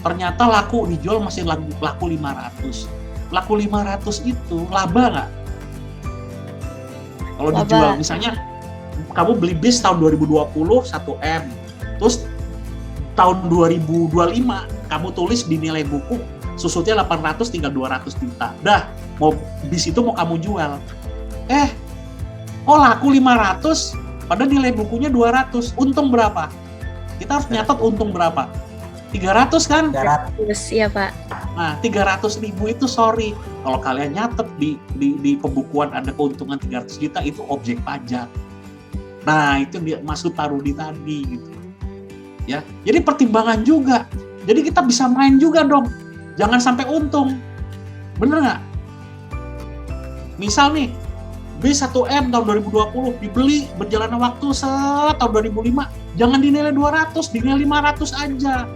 Ternyata laku dijual masih laku 500. Laku 500 itu laba nggak? Kalau dijual, misalnya kamu beli bis tahun 2020 1M, terus tahun 2025 kamu tulis di nilai buku susutnya 800 tinggal 200 juta. Dah, bis itu mau kamu jual. Laku 500 padahal nilai bukunya 200. Untung berapa? Kita harus nyatat untung berapa? 300 kan? 300, iya Pak. Nah, 300.000 itu sorry. Kalau kalian nyatet di pembukuan ada keuntungan 300 juta, itu objek pajak. Nah, itu dia maksud Tarudi tadi gitu. Ya, jadi pertimbangan juga. Jadi kita bisa main juga dong. Jangan sampai untung. Bener nggak? Misal nih, B1M tahun 2020 dibeli berjalannya waktu tahun 2005, jangan dinilai 200, dinilai 500 aja.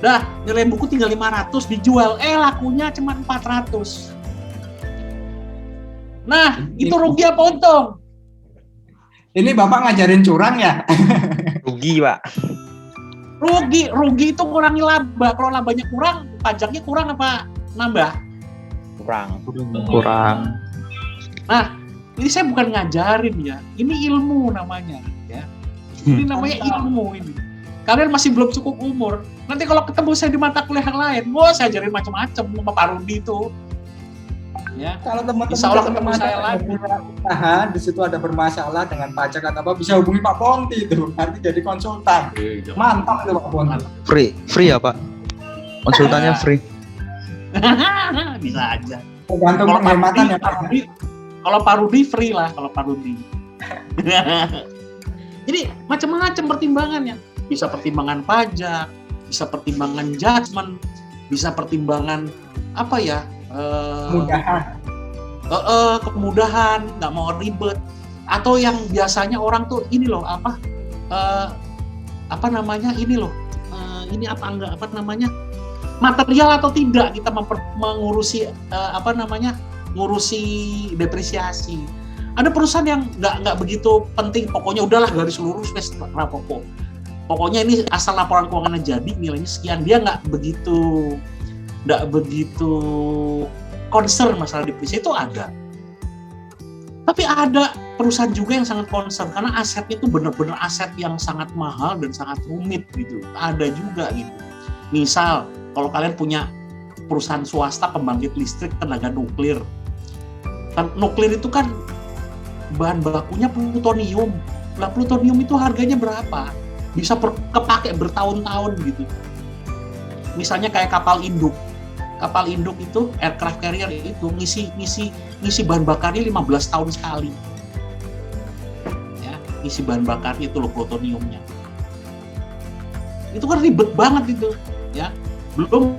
Dah, nilai buku tinggal 500 dijual, lakunya cuma 400. Nah, itu rugi apa untung? Ini Bapak ngajarin curang ya? Rugi, Pak. Rugi itu kurangi laba. Kalau labanya kurang, pajaknya kurang apa nambah? Kurang. Nah, ini saya bukan ngajarin ya. Ini ilmu namanya ya. Ini namanya ilmu ini. Kalian masih belum cukup umur. Nanti kalau ketemu saya di mata kuliah yang lain, saya ajarin macam-macam sama Pak Rudi itu. Ya. Kalau teman-teman Insya Allah ketemu saya lagi. Di situ ada bermasalah dengan pajak atau apa, bisa hubungi Pak Ponti itu. Nanti jadi konsultan. Mantap itu Pak Ponti. Free ya Pak? Konsultannya free. Bisa aja. Tergantung penghematan ya Pak. Kalau Pak Rudi free lah, kalau Pak Rudi. Jadi macam-macam pertimbangannya. Bisa pertimbangan pajak, bisa pertimbangan judgement, bisa pertimbangan apa ya? Kemudahan, nggak mau ribet. Atau yang biasanya orang tuh ini loh material atau tidak kita mengurusi ngurusi depresiasi. Ada perusahaan yang nggak begitu penting, pokoknya udahlah garis lurus wes rapoko. Pokoknya ini asal laporan keuangannya jadi nilainya sekian, dia nggak begitu concern masalah depresiasi itu ada. Tapi ada perusahaan juga yang sangat concern karena asetnya itu benar-benar aset yang sangat mahal dan sangat rumit gitu. Ada juga gitu. Misal kalau kalian punya perusahaan swasta pembangkit listrik tenaga nuklir. Nuklir itu kan bahan bakunya plutonium. Nah, plutonium itu harganya berapa? Bisa kepake bertahun-tahun gitu. Misalnya kayak kapal induk. Kapal induk itu aircraft carrier itu ngisi bahan bakarnya 15 tahun sekali. Ya, ngisi bahan bakarnya itu loh plutoniumnya. Itu kan ribet banget itu, ya. Belum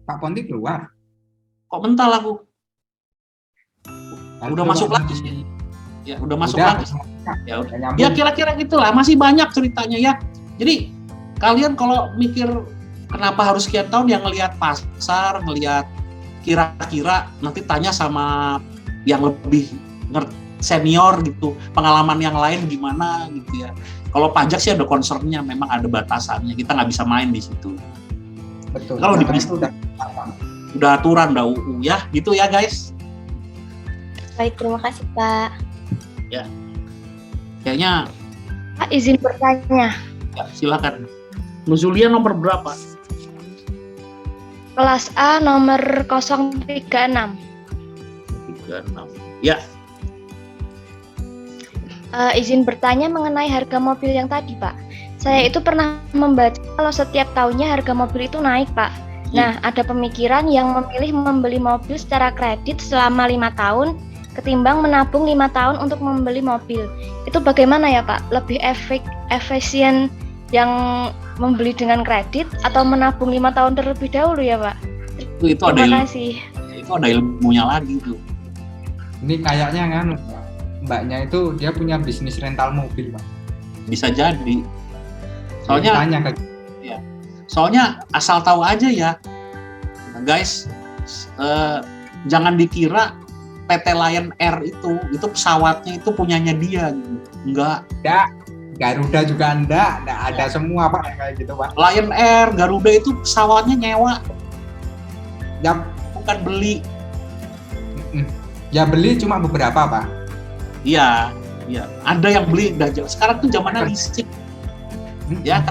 Pak Ponti keluar. Kok mental aku? Udah masuk lagi sih. Ya, udah masuk lagi. Ya udah. Ya kira-kira gitulah, masih banyak ceritanya ya. Jadi kalian kalau mikir kenapa harus sekian tahun, yang ngelihat pasar, ngelihat kira-kira, nanti tanya sama yang lebih senior gitu, pengalaman yang lain gimana gitu ya. Kalau pajak sih ada concernnya, memang ada batasannya, kita nggak bisa main di situ. Betul. Kalau di bisnis udah aturan, udah UU ya, gitu ya guys. Baik, terima kasih Pak. Ya, kayaknya. Pak, izin bertanya. Ya, silakan. Nuzulia nomor berapa? Kelas A nomor 036. 36. Ya. Izin bertanya mengenai harga mobil yang tadi, Pak. Saya itu pernah membaca kalau setiap tahunnya harga mobil itu naik, Pak. Nah, ada pemikiran yang memilih membeli mobil secara kredit selama 5 tahun ketimbang menabung 5 tahun untuk membeli mobil. Itu bagaimana ya, Pak? Lebih efisien yang membeli dengan kredit atau menabung 5 tahun terlebih dahulu ya, Pak? Itu ada Terima kasih. Itu ada ilmunya lagi tuh. Ini kayaknya kan mbaknya itu dia punya bisnis rental mobil, Pak. Bisa jadi. Soalnya ya. Soalnya asal tahu aja ya. Guys, jangan dikira PT Lion Air itu pesawatnya itu punyanya dia gitu. Enggak. Garuda juga enggak ada semua Pak kayak gitu, Pak. Lion Air, Garuda itu pesawatnya nyewa. Ya, bukan beli. Ya beli cuma beberapa, Pak. Iya. Ada yang beli. Sekarang tuh zamannya leasing. Ya,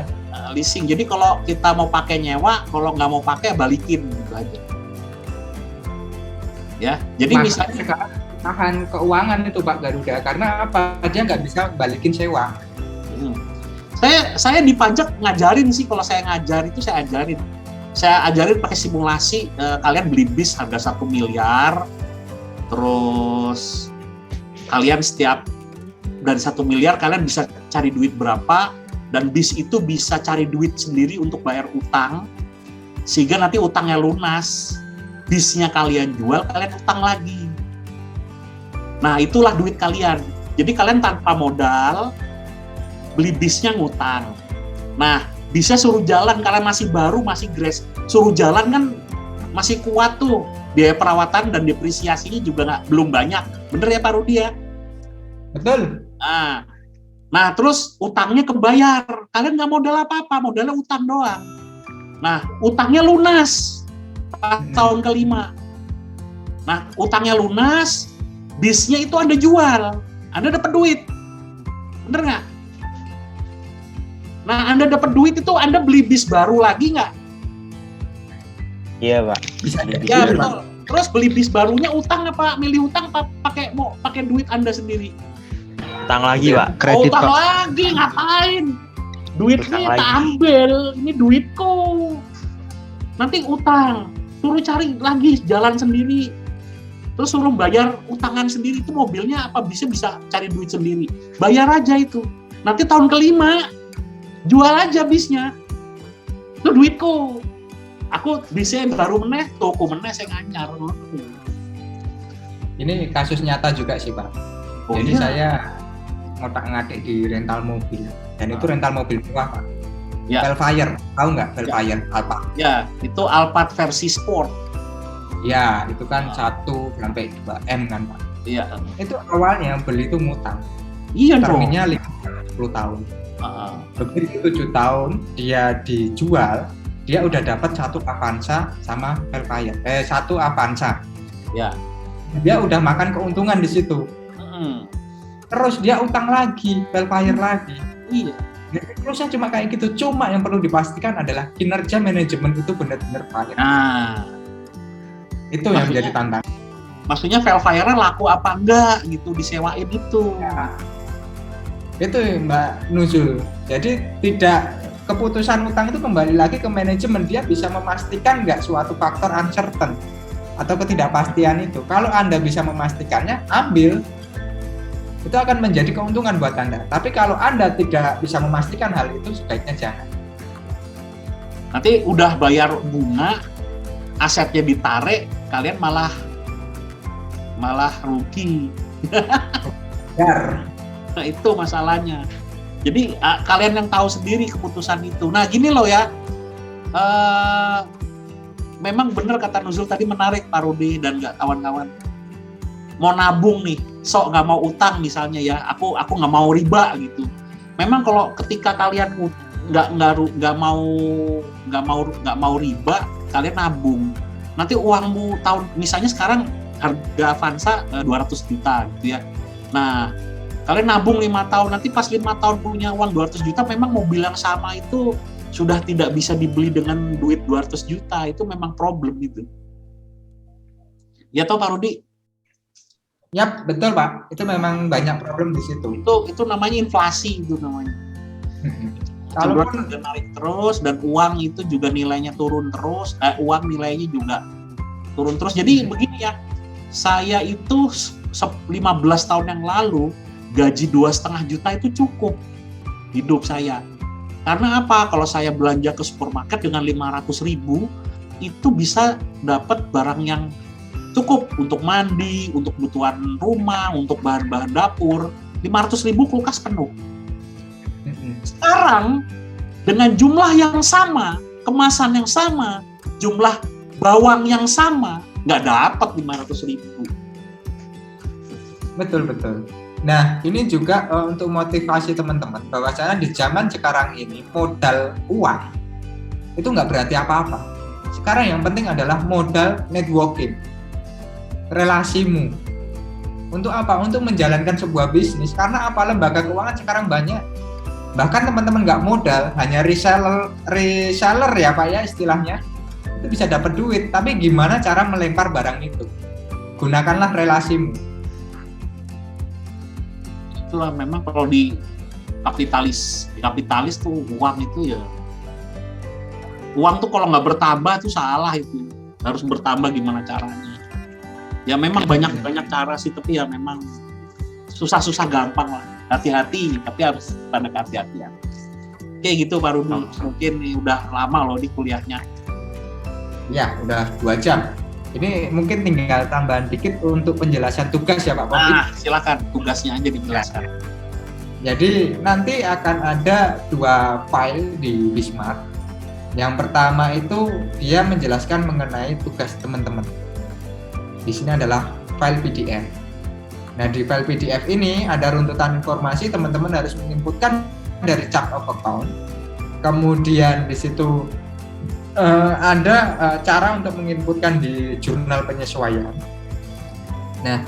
leasing. Jadi kalau kita mau pakai nyewa, kalau nggak mau pakai balikin gitu aja. Ya, jadi misalnya sekarang tahan keuangan itu Pak Garuda karena apa? Dia nggak bisa balikin sewa. Saya di pajak ngajarin sih, kalau saya ngajar itu saya ajarin pakai simulasi. Kalian beli bis harga 1 miliar, terus kalian setiap dari 1 miliar kalian bisa cari duit berapa, dan bis itu bisa cari duit sendiri untuk bayar utang sehingga nanti utangnya lunas. Bisnya kalian jual, kalian utang lagi. Nah, itulah duit kalian. Jadi kalian tanpa modal beli bisnya ngutang. Nah, bisa suruh jalan, kalian masih baru, masih grace. Suruh jalan kan masih kuat tuh. Biaya perawatan dan depresiasinya juga belum banyak. Bener ya Pak Rudi ya? Betul. Nah, terus utangnya kebayar. Kalian nggak modal apa-apa, modalnya utang doang. Nah, utangnya lunas. Tahun kelima. Nah, utangnya lunas, bisnya itu Anda jual, Anda dapat duit. Bener nggak? Nah, Anda dapat duit itu Anda beli bis baru lagi nggak? Iya, Pak. Bisa ya, betul. Terus beli bis barunya utang apa? Milih utang apa pakai duit Anda sendiri? Utang lagi, Pak. Kredit, utang Pak. lagi, ngapain? Duitnya tak ambil, ini duitku. Nanti utang, suruh cari lagi jalan sendiri, terus suruh bayar utangan sendiri. Itu mobilnya apa bisa cari duit sendiri, bayar aja itu. Nanti tahun kelima jual aja bisnya, itu duitku. Aku bisa baru meneh, toko meneh saya nganyar. Ini kasus nyata juga sih Pak. Jadi saya ngotak-ngatik di rental mobil, dan itu rental mobil mewah Pak. Ya. Velfire, tahu nggak Velfire? Alphard. Ya, itu Alphard versi Sport. Ya, itu kan 1 sampai 2 M kan Pak. Iya. Itu awalnya beli itu ngutang. Iya dong. Terminnya 10 tahun. Begitu 7 tahun dia dijual, dia udah dapat 1 Avanza sama Velfire. 1 Avanza. Ya. Dia udah makan keuntungan di situ. Terus dia utang lagi, Velfire lagi. Iya. Terusnya cuma kayak gitu. Cuma yang perlu dipastikan adalah kinerja manajemen itu benar-benar baik. Nah, itu yang menjadi tantangan. Maksudnya Velfire laku apa enggak gitu, disewain itu. Ya. Itu Mbak Nuzul. Jadi tidak, keputusan utang itu kembali lagi ke manajemen. Dia bisa memastikan nggak suatu faktor uncertain atau ketidakpastian itu. Kalau Anda bisa memastikannya, ambil. Itu akan menjadi keuntungan buat Anda. Tapi kalau Anda tidak bisa memastikan hal itu, sebaiknya jangan. Nanti udah bayar bunga, asetnya ditarik, kalian malah rugi. Nah, itu masalahnya. Jadi kalian yang tahu sendiri keputusan itu. Nah, gini loh ya. Memang benar kata Nuzul tadi, menarik Pak Rudi dan kawan-kawan. Mau nabung nih, sok nggak mau utang misalnya ya, aku nggak mau riba gitu. Memang kalau ketika kalian nggak mau riba, kalian nabung. Nanti uangmu misalnya sekarang harga Avanza 200 juta gitu ya. Nah, kalian nabung 5 tahun, nanti pas 5 tahun punya uang 200 juta, memang mobil yang sama itu sudah tidak bisa dibeli dengan duit 200 juta, itu memang problem itu. Ya toh Pak Rudi? Yap, betul Pak. Itu memang banyak problem di situ. Itu namanya inflasi itu namanya. Kalaupun narik terus dan uang itu juga nilainya turun terus, uang nilainya juga turun terus. Jadi begini ya, saya itu 15 tahun yang lalu gaji 2,5 juta itu cukup hidup saya. Karena apa? Kalau saya belanja ke supermarket dengan 500.000 itu bisa dapat barang yang cukup untuk mandi, untuk kebutuhan rumah, untuk bahan-bahan dapur. 500.000 kulkas penuh. Sekarang dengan jumlah yang sama, kemasan yang sama, jumlah bawang yang sama, nggak dapat 500.000. Betul. Nah, ini juga untuk motivasi teman-teman bahwasanya di zaman sekarang ini modal uang itu nggak berarti apa-apa. Sekarang yang penting adalah modal networking, relasimu. Untuk apa? Untuk menjalankan sebuah bisnis. Karena apa? Lembaga keuangan sekarang banyak. Bahkan teman-teman nggak modal, hanya reseller ya Pak ya istilahnya, itu bisa dapat duit. Tapi gimana cara melempar barang itu? Gunakanlah relasimu. Itulah memang kalau di kapitalis tuh uang itu ya, uang tuh kalau nggak bertambah tuh salah, itu harus bertambah gimana caranya. Ya memang banyak cara sih, tapi ya memang susah gampang lah. Hati-hati, tapi harus pada kehati-hatian. Oke gitu Pak Rudi, mungkin nih udah lama loh di kuliahnya. Ya, udah 2 jam. Ini mungkin tinggal tambahan dikit untuk penjelasan tugas ya Pak Popi. Nah, silakan tugasnya aja dijelaskan. Jadi nanti akan ada 2 file di Bismart. Yang pertama itu dia menjelaskan mengenai tugas teman-teman. Di sini adalah file PDF. Nah, di file PDF ini ada runtutan informasi, teman-teman harus menginputkan dari chart of account. Kemudian di situ ada cara untuk menginputkan di jurnal penyesuaian. Nah,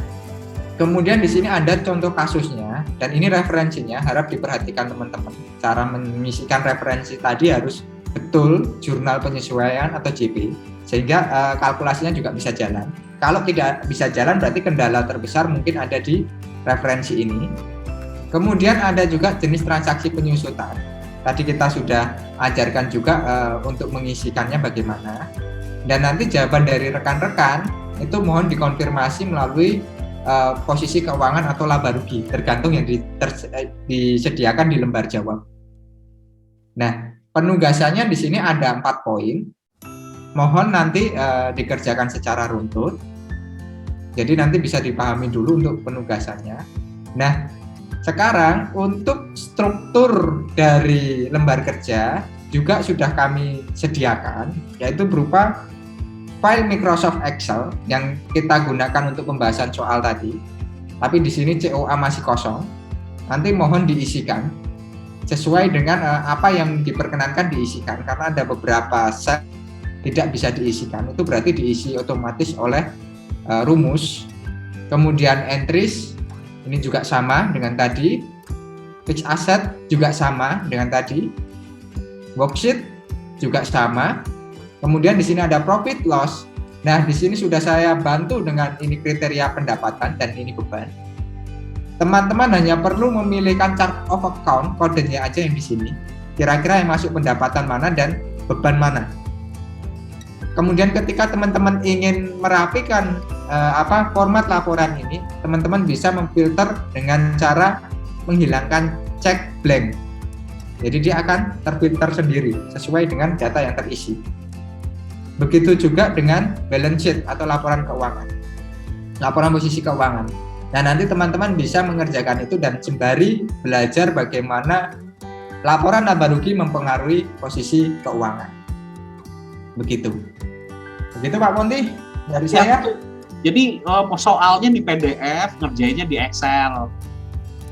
kemudian di sini ada contoh kasusnya dan ini referensinya, harap diperhatikan teman-teman. Cara mengisikan referensi tadi harus betul jurnal penyesuaian atau JP, sehingga kalkulasinya juga bisa jalan. Kalau tidak bisa jalan berarti kendala terbesar mungkin ada di referensi ini. Kemudian ada juga jenis transaksi penyusutan. Tadi kita sudah ajarkan juga untuk mengisikannya bagaimana. Dan nanti jawaban dari rekan-rekan itu mohon dikonfirmasi melalui posisi keuangan atau laba rugi, tergantung yang disediakan di lembar jawab. Nah, penugasannya di sini ada 4 poin. Mohon nanti dikerjakan secara runtut. Jadi nanti bisa dipahami dulu untuk penugasannya. Nah, sekarang untuk struktur dari lembar kerja juga sudah kami sediakan, yaitu berupa file Microsoft Excel yang kita gunakan untuk pembahasan soal tadi. Tapi di sini COA masih kosong. Nanti mohon diisikan sesuai dengan apa yang diperkenankan diisikan, karena ada beberapa set tidak bisa diisikan. Itu berarti diisi otomatis oleh rumus. Kemudian entries ini juga sama dengan tadi. Fixed asset juga sama dengan tadi. Worksheet juga sama. Kemudian di sini ada profit loss. Nah, di sini sudah saya bantu dengan ini kriteria pendapatan dan ini beban. Teman-teman hanya perlu memilihkan chart of account, kodenya aja yang di sini. Kira-kira yang masuk pendapatan mana dan beban mana. Kemudian ketika teman-teman ingin merapikan format laporan ini, teman-teman bisa memfilter dengan cara menghilangkan check blank. Jadi dia akan terfilter sendiri sesuai dengan data yang terisi. Begitu juga dengan balance sheet atau laporan keuangan, laporan posisi keuangan. Nah, nanti teman-teman bisa mengerjakan itu dan sembari belajar bagaimana laporan laba rugi mempengaruhi posisi keuangan. Begitu Pak Ponti dari saya. Jadi soalnya di PDF, ngerjainnya di Excel.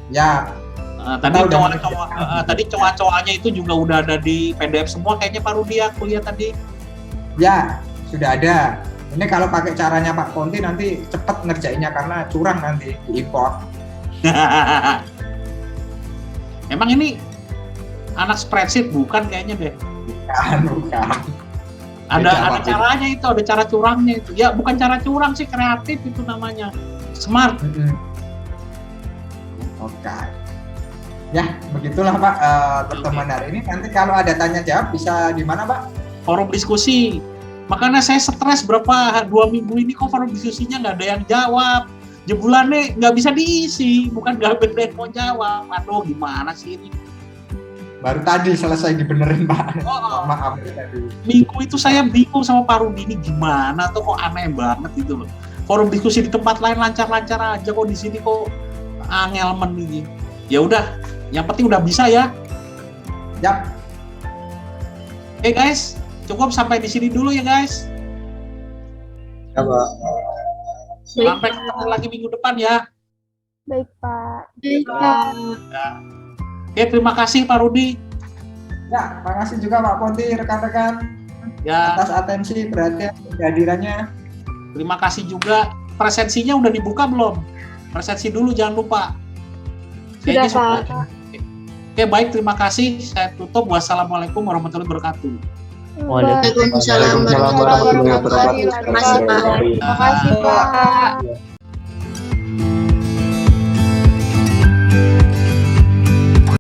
Ya. Tadi cowok-cowoknya itu juga udah ada di PDF semua kayaknya Pak Rudi ya kuliah tadi. Ya, sudah ada. Ini kalau pakai caranya Pak Ponti nanti cepet ngerjainnya karena curang nanti diimpor. Emang ini anak spreadsheet bukan kayaknya deh. Bukan. Ada caranya itu, ada cara curangnya itu. Ya bukan cara curang sih, kreatif itu namanya. Smart. Oke. Ya, begitulah Pak pertemuan hari ini. Nanti kalau ada tanya jawab bisa di mana Pak? Forum diskusi. Makanya saya stres berapa 2 minggu ini kok forum diskusinya nggak ada yang jawab. Jebulannya nggak bisa diisi, bukan nggak ada yang mau jawab. Aduh, gimana sih ini? Baru tadi selesai dibenerin Pak. Maaf tadi. Minggu itu saya bingung sama Pak Rudi ini gimana tuh, kok aneh banget gitu loh. Forum diskusi di tempat lain lancar-lancar aja, kok di sini kok angelmen ini. Ya udah, yang penting udah bisa ya. Yap. Oke guys, cukup sampai di sini dulu ya guys. Ya, Pak. Sampai ketemu lagi minggu depan ya. Baik, Pak. Baik, Pak. Ya. Oke, terima kasih Pak Rudi. Ya, makasih juga Pak Ponti, rekan-rekan. Ya. Atas atensi, perhatian, kehadirannya. Terima kasih juga. Presensinya udah dibuka belum? Presensi dulu jangan lupa. Sudah, Pak. Oke, baik, terima kasih. Saya tutup. Wassalamualaikum warahmatullahi wabarakatuh. Waalaikumsalam warahmatullahi wabarakatuh. Terima kasih, Pak. Terima kasih, Pak.